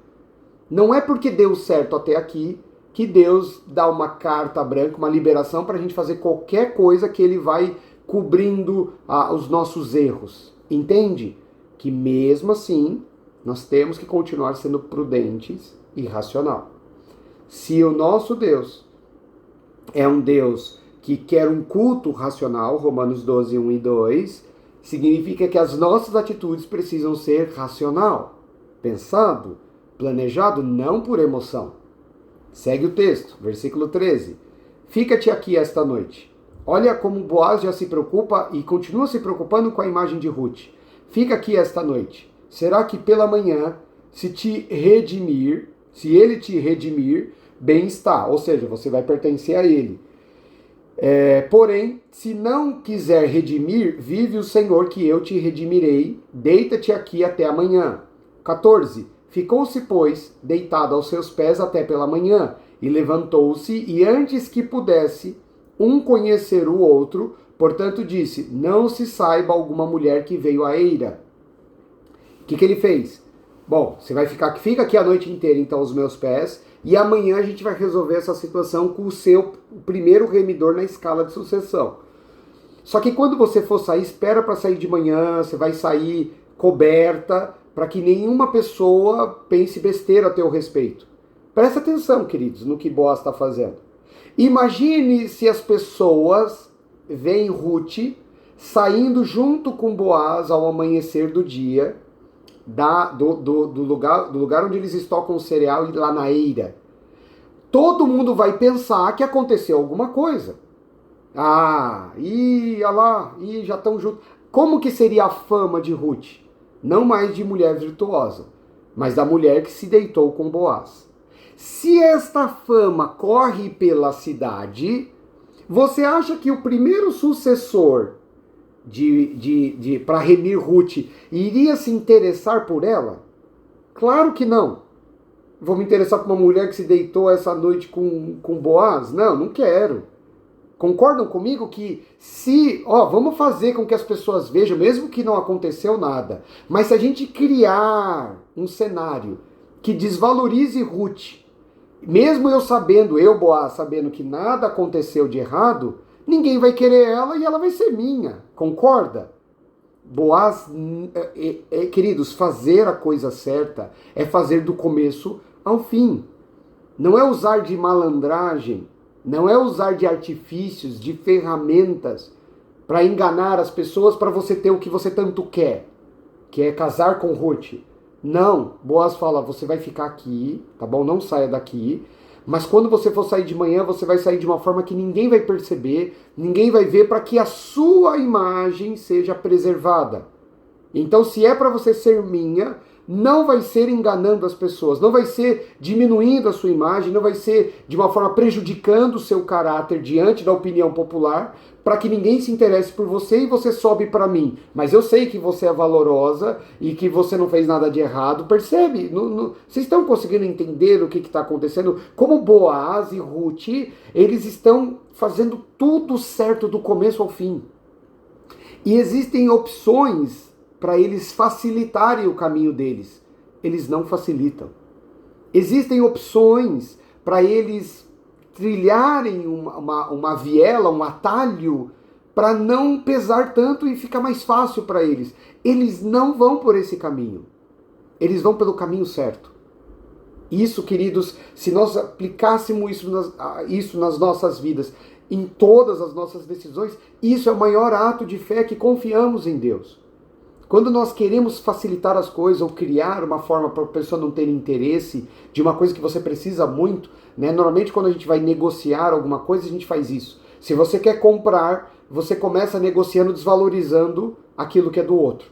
Não é porque deu certo até aqui que Deus dá uma carta branca, uma liberação para a gente fazer qualquer coisa que Ele vai cobrindo os nossos erros. Entende? Que mesmo assim, nós temos que continuar sendo prudentes e racional. Se o nosso Deus é um Deus que quer um culto racional, Romanos 12, 1 e 2, significa que as nossas atitudes precisam ser racional, pensado, planejado, não por emoção. Segue o texto, versículo 13. Fica-te aqui esta noite. Olha como Boaz já se preocupa e continua se preocupando com a imagem de Ruth. Fica aqui esta noite. Será que pela manhã, se ele te redimir, bem está. Ou seja, você vai pertencer a ele. Porém, se não quiser redimir, vive o Senhor que eu te redimirei. Deita-te aqui até amanhã. 14. Ficou-se, pois, deitado aos seus pés até pela manhã, e levantou-se, e antes que pudesse um conhecer o outro, portanto disse, não se saiba alguma mulher que veio à eira. O que ele fez? Bom, você fica aqui a noite inteira, então, aos meus pés, e amanhã a gente vai resolver essa situação com o primeiro remidor na escala de sucessão. Só que quando você for sair, espera para sair de manhã, você vai sair coberta, para que nenhuma pessoa pense besteira a teu respeito. Presta atenção, queridos, no que Boaz está fazendo. Imagine se as pessoas veem Ruth saindo junto com Boaz ao amanhecer do dia, do lugar onde eles estocam o cereal, lá na eira, todo mundo vai pensar que aconteceu alguma coisa. Ah, olha lá, já estão juntos. Como que seria a fama de Ruth? Não mais de mulher virtuosa, mas da mulher que se deitou com Boaz. Se esta fama corre pela cidade, você acha que o primeiro sucessor para remir Ruth iria se interessar por ela? Claro que não. Vou me interessar por uma mulher que se deitou essa noite com Boaz? Não quero. Concordam comigo que vamos fazer com que as pessoas vejam, mesmo que não aconteceu nada, mas se a gente criar um cenário que desvalorize Ruth, mesmo Boaz, sabendo que nada aconteceu de errado, ninguém vai querer ela e ela vai ser minha. Concorda? Boaz, queridos, fazer a coisa certa é fazer do começo ao fim. Não é usar de malandragem, não é usar de artifícios, de ferramentas para enganar as pessoas para você ter o que você tanto quer, que é casar com Ruth. Não, Boaz fala, você vai ficar aqui, tá bom? Não saia daqui. Mas quando você for sair de manhã, você vai sair de uma forma que ninguém vai perceber, ninguém vai ver, para que a sua imagem seja preservada. Então, se é para você ser minha, não vai ser enganando as pessoas, não vai ser diminuindo a sua imagem, não vai ser de uma forma prejudicando o seu caráter diante da opinião popular, para que ninguém se interesse por você e você sobe para mim. Mas eu sei que você é valorosa e que você não fez nada de errado. Percebe? Vocês estão conseguindo entender o que está acontecendo? Como Boaz e Ruth, eles estão fazendo tudo certo do começo ao fim. E existem opções para eles facilitarem o caminho deles. Eles não facilitam. Existem opções para eles trilharem uma viela, um atalho, para não pesar tanto e ficar mais fácil para eles. Eles não vão por esse caminho. Eles vão pelo caminho certo. Isso, queridos, se nós aplicássemos isso nas nossas vidas, em todas as nossas decisões, isso é o maior ato de fé, que confiamos em Deus. Quando nós queremos facilitar as coisas ou criar uma forma para a pessoa não ter interesse de uma coisa que você precisa muito, né? Normalmente quando a gente vai negociar alguma coisa, a gente faz isso. Se você quer comprar, você começa negociando, desvalorizando aquilo que é do outro,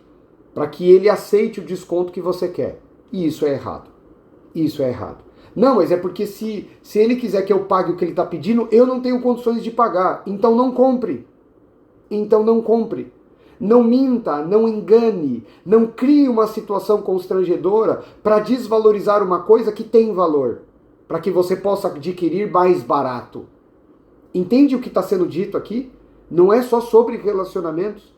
para que ele aceite o desconto que você quer. E isso é errado. Isso é errado. Não, mas é porque se ele quiser que eu pague o que ele está pedindo, eu não tenho condições de pagar. Então não compre. Então não compre. Não minta, não engane, não crie uma situação constrangedora para desvalorizar uma coisa que tem valor, para que você possa adquirir mais barato. Entende o que está sendo dito aqui? Não é só sobre relacionamentos,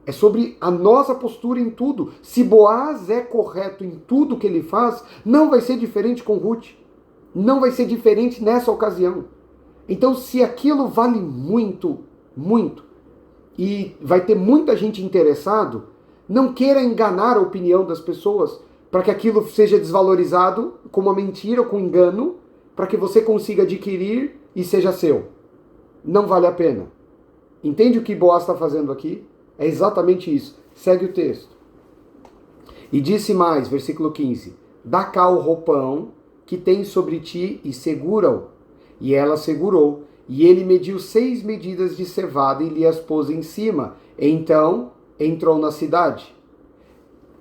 é sobre a nossa postura em tudo. Se Boaz é correto em tudo que ele faz, não vai ser diferente com Ruth. Não vai ser diferente nessa ocasião. Então, se aquilo vale muito, muito, e vai ter muita gente interessado, não queira enganar a opinião das pessoas para que aquilo seja desvalorizado com uma mentira ou com engano, para que você consiga adquirir e seja seu. Não vale a pena. Entende o que Boaz está fazendo aqui? É exatamente isso. Segue o texto. E disse mais, versículo 15: dá cá o roupão que tens sobre ti e segura-o. E ela segurou. E ele mediu 6 medidas de cevada e lhe as pôs em cima. Então entrou na cidade.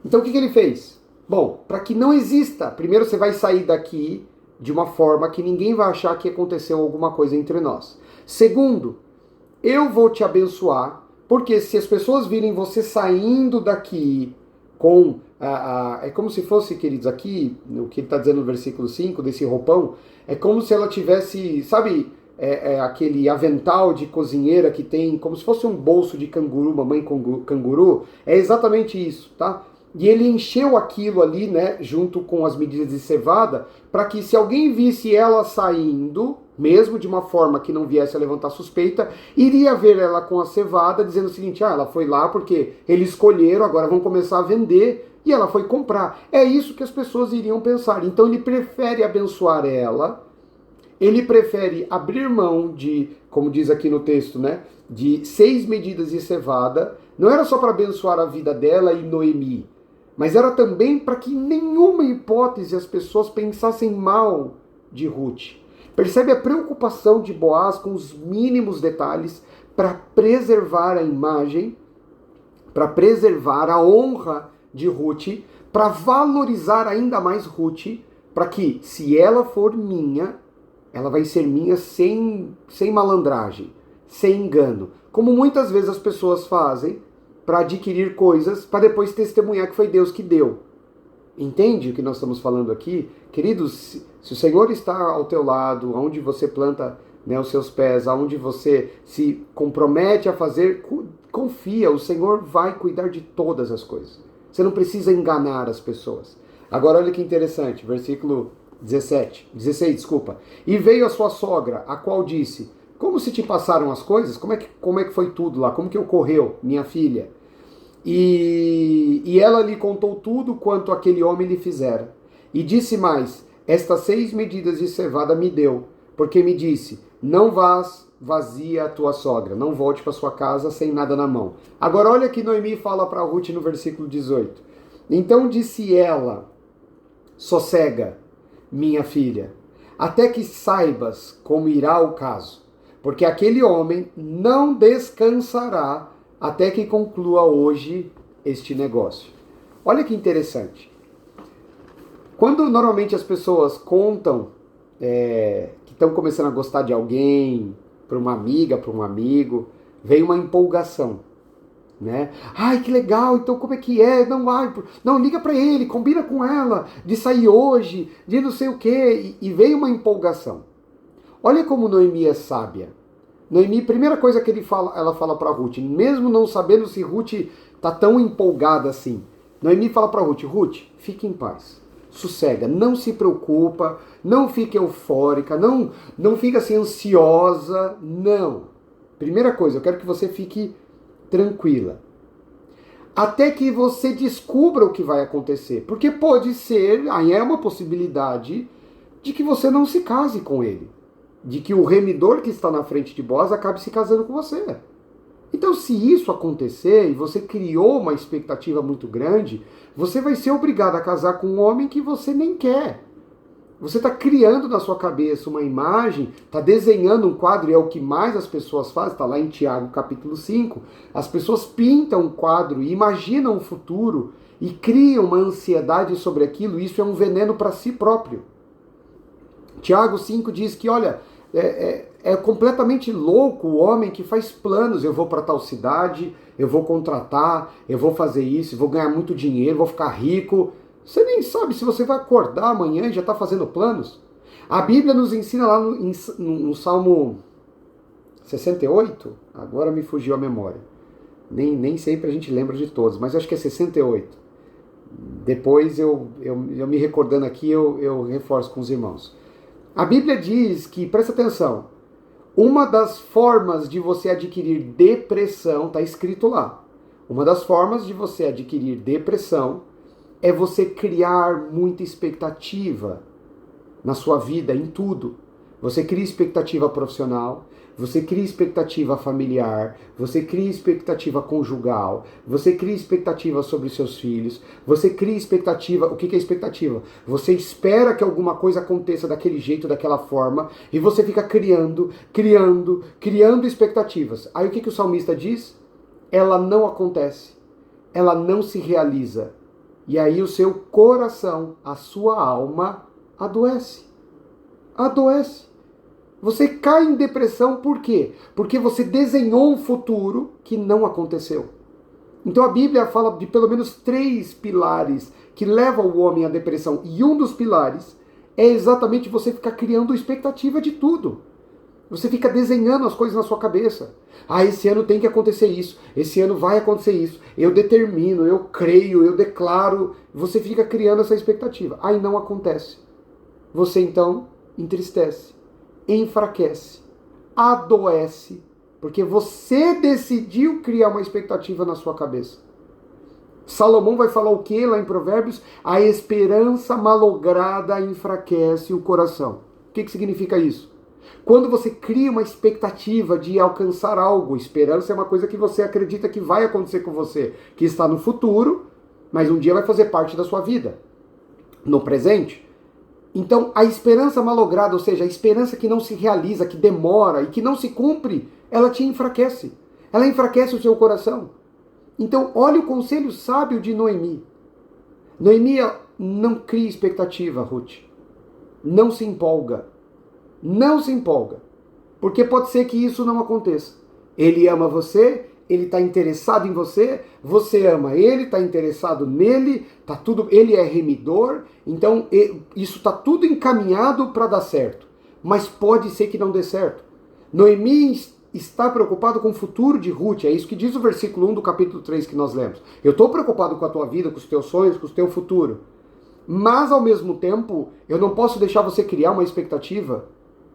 Então o que ele fez? Bom, para que não exista, primeiro você vai sair daqui de uma forma que ninguém vai achar que aconteceu alguma coisa entre nós. Segundo, eu vou te abençoar, porque se as pessoas virem você saindo daqui com... é como se fosse, queridos, aqui, o que ele está dizendo no versículo 5, desse roupão, é como se ela tivesse, sabe... aquele avental de cozinheira que tem, como se fosse um bolso de canguru, mamãe canguru, é exatamente isso, tá? E ele encheu aquilo ali, né, junto com as medidas de cevada, para que se alguém visse ela saindo, mesmo de uma forma que não viesse a levantar suspeita, iria ver ela com a cevada, dizendo o seguinte: ela foi lá porque eles escolheram, agora vão começar a vender, e ela foi comprar. É isso que as pessoas iriam pensar. Então ele prefere abençoar ela. Ele prefere abrir mão de, como diz aqui no texto, né, de 6 medidas de cevada. Não era só para abençoar a vida dela e Noemi. mas era também para que em nenhuma hipótese as pessoas pensassem mal de Ruth. Percebe a preocupação de Boaz com os mínimos detalhes para preservar a imagem, para preservar a honra de Ruth, para valorizar ainda mais Ruth, para que, se ela for minha, ela vai ser minha sem malandragem, sem engano. Como muitas vezes as pessoas fazem para adquirir coisas, para depois testemunhar que foi Deus que deu. Entende o que nós estamos falando aqui? Queridos, se o Senhor está ao teu lado, onde você planta, né, os seus pés, aonde você se compromete a fazer, confia, o Senhor vai cuidar de todas as coisas. Você não precisa enganar as pessoas. Agora olha que interessante, versículo 16. E veio a sua sogra, a qual disse: como se te passaram as coisas? Como é que foi tudo lá? Como que ocorreu, minha filha? E ela lhe contou tudo quanto aquele homem lhe fizera. E disse mais: estas 6 medidas de cevada me deu, porque me disse: não vás vazia a tua sogra, não volte para sua casa sem nada na mão. Agora olha que Noemi fala para Ruth no versículo 18. Então disse ela: sossega, minha filha, até que saibas como irá o caso, porque aquele homem não descansará até que conclua hoje este negócio. Olha que interessante. Quando normalmente as pessoas contam que estão começando a gostar de alguém, para uma amiga, para um amigo, vem uma empolgação, né? Ai, que legal, então como é que é? Não, liga para ele, combina com ela, de sair hoje, de não sei o quê, e vem uma empolgação. Olha como Noemi é sábia. Noemi, primeira coisa que ela fala para Ruth, mesmo não sabendo se Ruth está tão empolgada assim, Noemi fala para Ruth: Ruth, fique em paz, sossega, não se preocupa, não fique eufórica, não fique assim ansiosa, não. Primeira coisa, eu quero que você fique tranquila, até que você descubra o que vai acontecer, porque pode ser, aí é uma possibilidade de que você não se case com ele, de que o remidor que está na frente de Boaz acabe se casando com você. Então, se isso acontecer e você criou uma expectativa muito grande, você vai ser obrigado a casar com um homem que você nem quer. Você está criando na sua cabeça uma imagem, está desenhando um quadro, e é o que mais as pessoas fazem, está lá em Tiago capítulo 5, as pessoas pintam um quadro e imaginam o futuro e criam uma ansiedade sobre aquilo, e isso é um veneno para si próprio. Tiago 5 diz que, olha, é completamente louco o homem que faz planos: eu vou para tal cidade, eu vou contratar, eu vou fazer isso, vou ganhar muito dinheiro, vou ficar rico. Você nem sabe se você vai acordar amanhã e já está fazendo planos. A Bíblia nos ensina lá no Salmo 68, agora me fugiu a memória. Nem sempre a gente lembra de todos, mas acho que é 68. Depois eu me recordando aqui, eu reforço com os irmãos. A Bíblia diz que, presta atenção, uma das formas de você adquirir depressão, está escrito lá, uma das formas de você adquirir depressão é você criar muita expectativa na sua vida, em tudo. Você cria expectativa profissional, você cria expectativa familiar, você cria expectativa conjugal, você cria expectativa sobre seus filhos, você cria expectativa. O que é expectativa? Você espera que alguma coisa aconteça daquele jeito, daquela forma, e você fica criando expectativas. Aí o que o salmista diz? Ela não acontece, ela não se realiza. E aí o seu coração, a sua alma, adoece. Adoece. Você cai em depressão por quê? Porque você desenhou um futuro que não aconteceu. Então a Bíblia fala de pelo menos 3 pilares que levam o homem à depressão. E um dos pilares é exatamente você ficar criando expectativa de tudo. Você fica desenhando as coisas na sua cabeça. Ah, esse ano tem que acontecer isso. Esse ano vai acontecer isso. Eu determino, eu creio, eu declaro. Você fica criando essa expectativa. Aí não acontece. Você então entristece, enfraquece, adoece, porque você decidiu criar uma expectativa na sua cabeça. Salomão vai falar o que lá em Provérbios? A esperança malograda enfraquece o coração. O que significa isso? Quando você cria uma expectativa de alcançar algo, esperança é uma coisa que você acredita que vai acontecer com você, que está no futuro, mas um dia vai fazer parte da sua vida, no presente. Então, a esperança malograda, ou seja, a esperança que não se realiza, que demora e que não se cumpre, ela te enfraquece. Ela enfraquece o seu coração. Então, olha o conselho sábio de Noemi. Noemi não cria expectativa, Ruth. Não se empolga. Não se empolga. Porque pode ser que isso não aconteça. Ele ama você, ele está interessado em você, você ama ele, está interessado nele, tá tudo, ele é remidor, então isso está tudo encaminhado para dar certo. Mas pode ser que não dê certo. Noemi está preocupado com o futuro de Ruth, é isso que diz o versículo 1 do capítulo 3 que nós lemos. Eu estou preocupado com a tua vida, com os teus sonhos, com o teu futuro. Mas, ao mesmo tempo, eu não posso deixar você criar uma expectativa,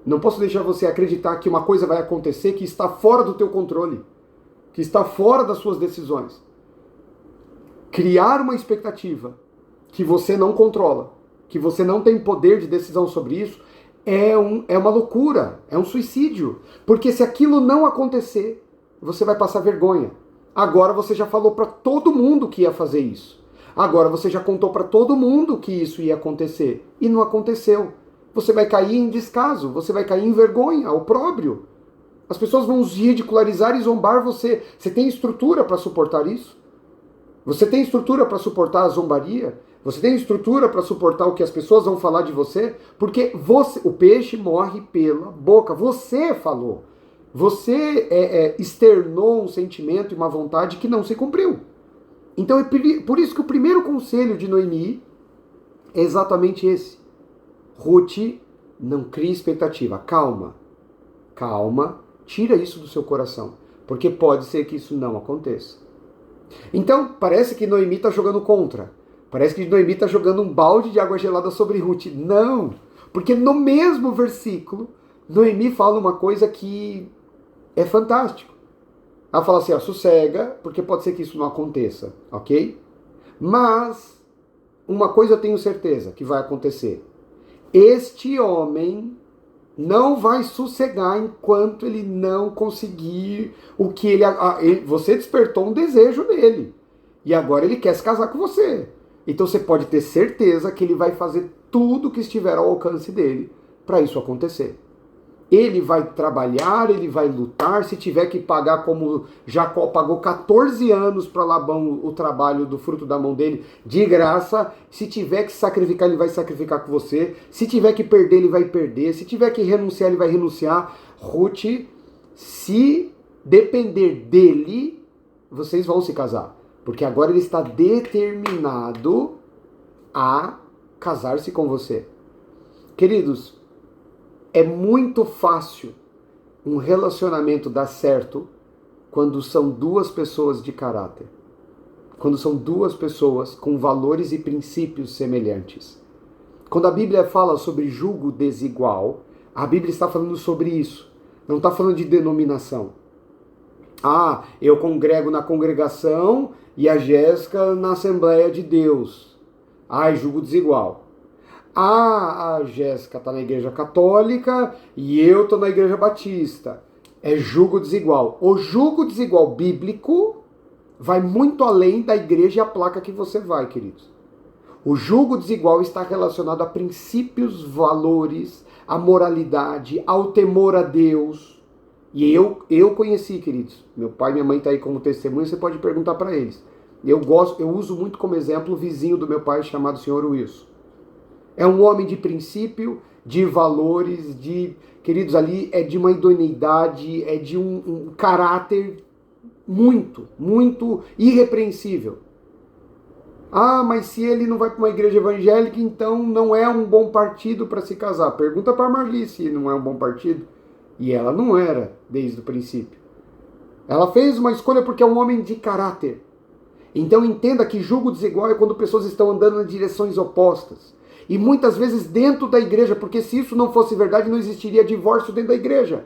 não posso deixar você acreditar que uma coisa vai acontecer que está fora do teu controle, que está fora das suas decisões. Criar uma expectativa que você não controla, que você não tem poder de decisão sobre isso, é uma loucura, é um suicídio. Porque se aquilo não acontecer, você vai passar vergonha. Agora você já falou para todo mundo que ia fazer isso. Agora você já contou para todo mundo que isso ia acontecer. E não aconteceu. Você vai cair em descaso, você vai cair em vergonha, opróbrio. As pessoas vão ridicularizar e zombar você. Você tem estrutura para suportar isso? Você tem estrutura para suportar a zombaria? Você tem estrutura para suportar o que as pessoas vão falar de você? Porque o peixe morre pela boca. Você falou. Você externou um sentimento e uma vontade que não se cumpriu. Então é por isso que o primeiro conselho de Noemi é exatamente esse. Ruth, não crie expectativa. Calma. Calma. Tira isso do seu coração. Porque pode ser que isso não aconteça. Então, parece que Noemi está jogando contra. Parece que Noemi está jogando um balde de água gelada sobre Ruth. Não! Porque no mesmo versículo, Noemi fala uma coisa que é fantástico. Ela fala assim, ó, sossega, porque pode ser que isso não aconteça, ok? Mas, uma coisa eu tenho certeza que vai acontecer. Este homem não vai sossegar enquanto ele não conseguir o que você despertou um desejo nele. E agora ele quer se casar com você. Então você pode ter certeza que ele vai fazer tudo que estiver ao alcance dele para isso acontecer. Ele vai trabalhar, ele vai lutar, se tiver que pagar como Jacó pagou 14 anos para Labão o trabalho do fruto da mão dele, de graça. Se tiver que sacrificar, ele vai sacrificar com você. Se tiver que perder, ele vai perder. Se tiver que renunciar, ele vai renunciar. Ruth, se depender dele, vocês vão se casar. Porque agora ele está determinado a casar-se com você. Queridos, é muito fácil um relacionamento dar certo quando são duas pessoas de caráter. Quando são duas pessoas com valores e princípios semelhantes. Quando a Bíblia fala sobre julgo desigual, a Bíblia está falando sobre isso. Não está falando de denominação. Ah, eu congrego na congregação e a Jéssica na Assembleia de Deus. Ah, julgo desigual. Ah, a Jéssica está na Igreja Católica e eu estou na Igreja Batista. É julgo desigual. O julgo desigual bíblico vai muito além da igreja e a placa que você vai, queridos. O julgo desigual está relacionado a princípios, valores, a moralidade, ao temor a Deus. E eu conheci, queridos. Meu pai e minha mãe estão aí como testemunha, você pode perguntar para eles. Eu uso muito como exemplo o vizinho do meu pai chamado Sr. Wilson. É um homem de princípio, de valores, queridos, ali é de uma idoneidade, é de um caráter muito, muito irrepreensível. Ah, mas se ele não vai para uma igreja evangélica, então não é um bom partido para se casar. Pergunta para a Marli se não é um bom partido. E ela não era, desde o princípio. Ela fez uma escolha porque é um homem de caráter. Então entenda que julgo desigual é quando pessoas estão andando em direções opostas. E muitas vezes dentro da igreja, porque se isso não fosse verdade, não existiria divórcio dentro da igreja.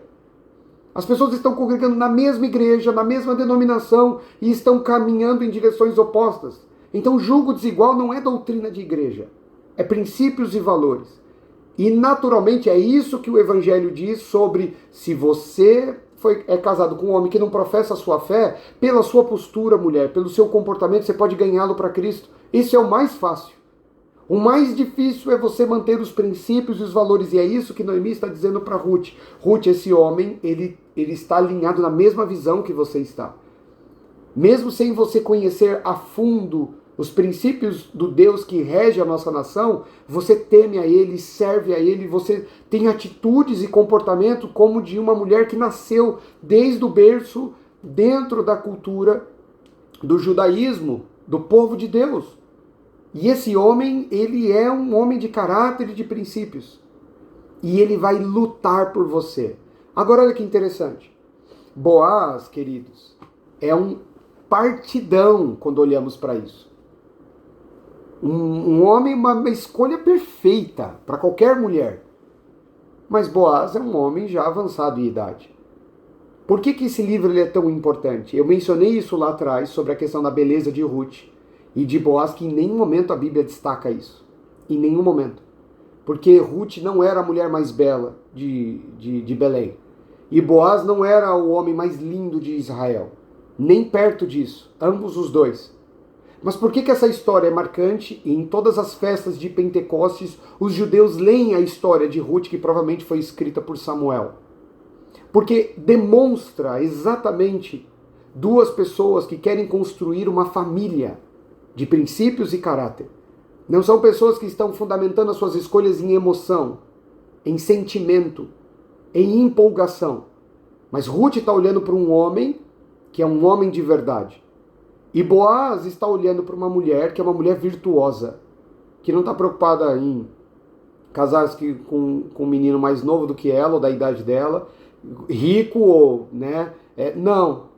As pessoas estão congregando na mesma igreja, na mesma denominação, e estão caminhando em direções opostas. Então julgo desigual não é doutrina de igreja, é princípios e valores. E naturalmente é isso que o Evangelho diz sobre se você é casado com um homem que não professa a sua fé, pela sua postura, mulher, pelo seu comportamento, você pode ganhá-lo para Cristo. Isso é o mais fácil. O mais difícil é você manter os princípios e os valores, e é isso que Noemi está dizendo para Ruth. Ruth, esse homem, ele está alinhado na mesma visão que você está. Mesmo sem você conhecer a fundo os princípios do Deus que rege a nossa nação, você teme a Ele, serve a Ele, você tem atitudes e comportamento como de uma mulher que nasceu desde o berço dentro da cultura do judaísmo, do povo de Deus. E esse homem, ele é um homem de caráter e de princípios. E ele vai lutar por você. Agora olha que interessante. Boaz, queridos, é um partidão quando olhamos para isso. Um homem, uma escolha perfeita para qualquer mulher. Mas Boaz é um homem já avançado em idade. Por que esse livro ele é tão importante? Eu mencionei isso lá atrás, sobre a questão da beleza de Ruth e de Boaz, que em nenhum momento a Bíblia destaca isso. Em nenhum momento. Porque Ruth não era a mulher mais bela de Belém. E Boaz não era o homem mais lindo de Israel. Nem perto disso. Ambos os dois. Mas por que essa história é marcante? E em todas as festas de Pentecostes, os judeus leem a história de Ruth, que provavelmente foi escrita por Samuel. Porque demonstra exatamente duas pessoas que querem construir uma família de princípios e caráter. Não são pessoas que estão fundamentando as suas escolhas em emoção, em sentimento, em empolgação. Mas Ruth está olhando para um homem que é um homem de verdade. E Boaz está olhando para uma mulher que é uma mulher virtuosa, que não está preocupada em casar com um menino mais novo do que ela, ou da idade dela, rico, ou, né? Não.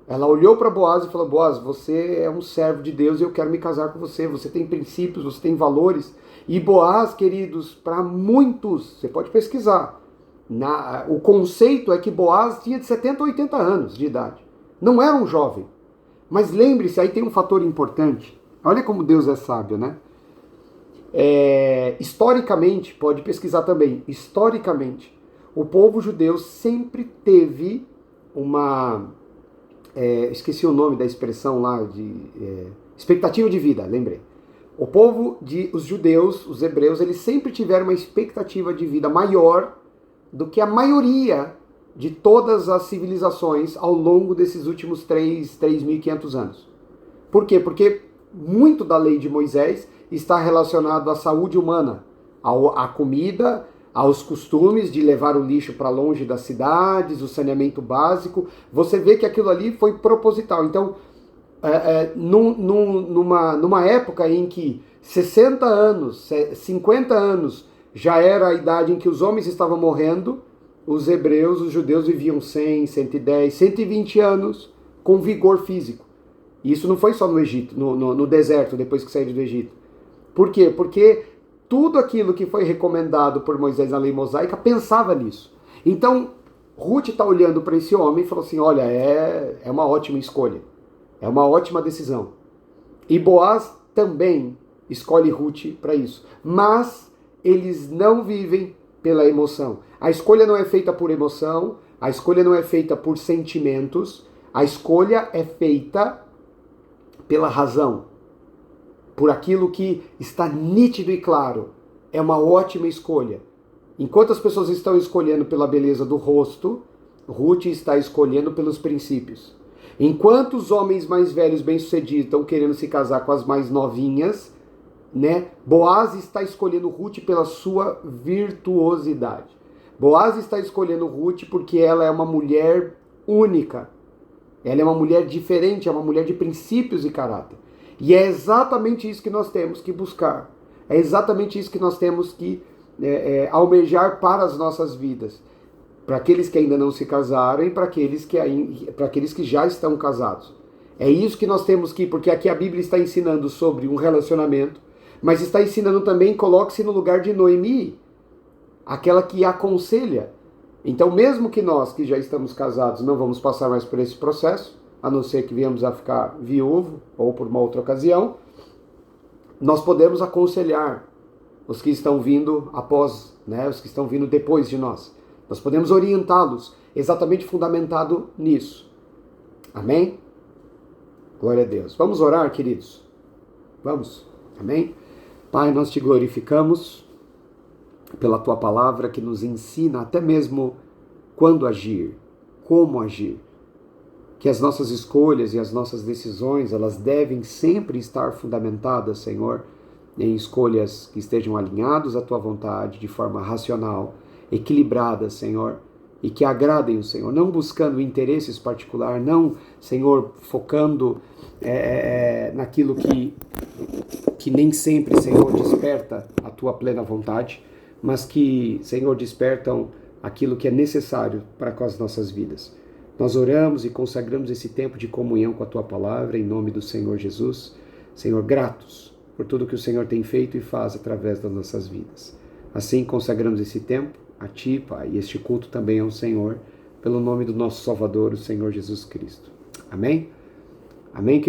Ela olhou para Boaz e falou: Boaz, você é um servo de Deus e eu quero me casar com você. Você tem princípios, você tem valores. E Boaz, queridos, para muitos, você pode pesquisar, o conceito é que Boaz tinha de 70 a 80 anos de idade. Não era um jovem. Mas lembre-se, aí tem um fator importante. Olha como Deus é sábio, né? Historicamente, pode pesquisar também, historicamente, o povo judeu sempre teve uma... esqueci o nome da expressão lá, expectativa de vida, lembrei. Os judeus, os hebreus, eles sempre tiveram uma expectativa de vida maior do que a maioria de todas as civilizações ao longo desses últimos 3.500 anos. Por quê? Porque muito da lei de Moisés está relacionado à saúde humana, à comida, aos costumes de levar o lixo para longe das cidades, o saneamento básico. Você vê que aquilo ali foi proposital. Então, numa época em que 60 anos, 50 anos já era a idade em que os homens estavam morrendo, os hebreus, os judeus viviam 100, 110, 120 anos com vigor físico. E isso não foi só no Egito, no deserto, depois que saíram do Egito. Por quê? Porque tudo aquilo que foi recomendado por Moisés na lei mosaica pensava nisso. Então, Ruth está olhando para esse homem e falou assim: olha, é uma ótima escolha. É uma ótima decisão. E Boaz também escolhe Ruth para isso. Mas eles não vivem pela emoção. A escolha não é feita por emoção, a escolha não é feita por sentimentos, a escolha é feita pela razão, por aquilo que está nítido e claro. É uma ótima escolha. Enquanto as pessoas estão escolhendo pela beleza do rosto, Ruth está escolhendo pelos princípios. Enquanto os homens mais velhos, bem-sucedidos, estão querendo se casar com as mais novinhas, né? Boaz está escolhendo Ruth pela sua virtuosidade. Boaz está escolhendo Ruth porque ela é uma mulher única. Ela é uma mulher diferente, é uma mulher de princípios e caráter. E é exatamente isso que nós temos que buscar. É exatamente isso que nós temos que almejar para as nossas vidas. Para aqueles que ainda não se casaram e para aqueles que já estão casados. É isso que nós temos que... Porque aqui a Bíblia está ensinando sobre um relacionamento, mas está ensinando também, coloque-se no lugar de Noemi, aquela que aconselha. Então, mesmo que nós, que já estamos casados, não vamos passar mais por esse processo, a não ser que venhamos a ficar viúvo ou por uma outra ocasião, nós podemos aconselhar os que estão vindo após, né, os que estão vindo depois de nós. Nós podemos orientá-los. exatamente fundamentado nisso. Amém? Glória a Deus. Vamos orar, queridos? Vamos? Amém? Pai, nós te glorificamos pela tua palavra que nos ensina até mesmo quando agir, como agir. Que as nossas escolhas e as nossas decisões, elas devem sempre estar fundamentadas, Senhor, em escolhas que estejam alinhadas à tua vontade, de forma racional, equilibrada, Senhor, e que agradem o Senhor, não buscando interesses particulares, não, Senhor, focando naquilo que nem sempre, Senhor, desperta a tua plena vontade, mas que, Senhor, despertam aquilo que é necessário para com as nossas vidas. Nós oramos e consagramos esse tempo de comunhão com a tua palavra, em nome do Senhor Jesus. Senhor, gratos por tudo que o Senhor tem feito e faz através das nossas vidas. Assim, consagramos esse tempo a ti, Pai, e este culto também ao Senhor, pelo nome do nosso Salvador, o Senhor Jesus Cristo. Amém? Amém, querido?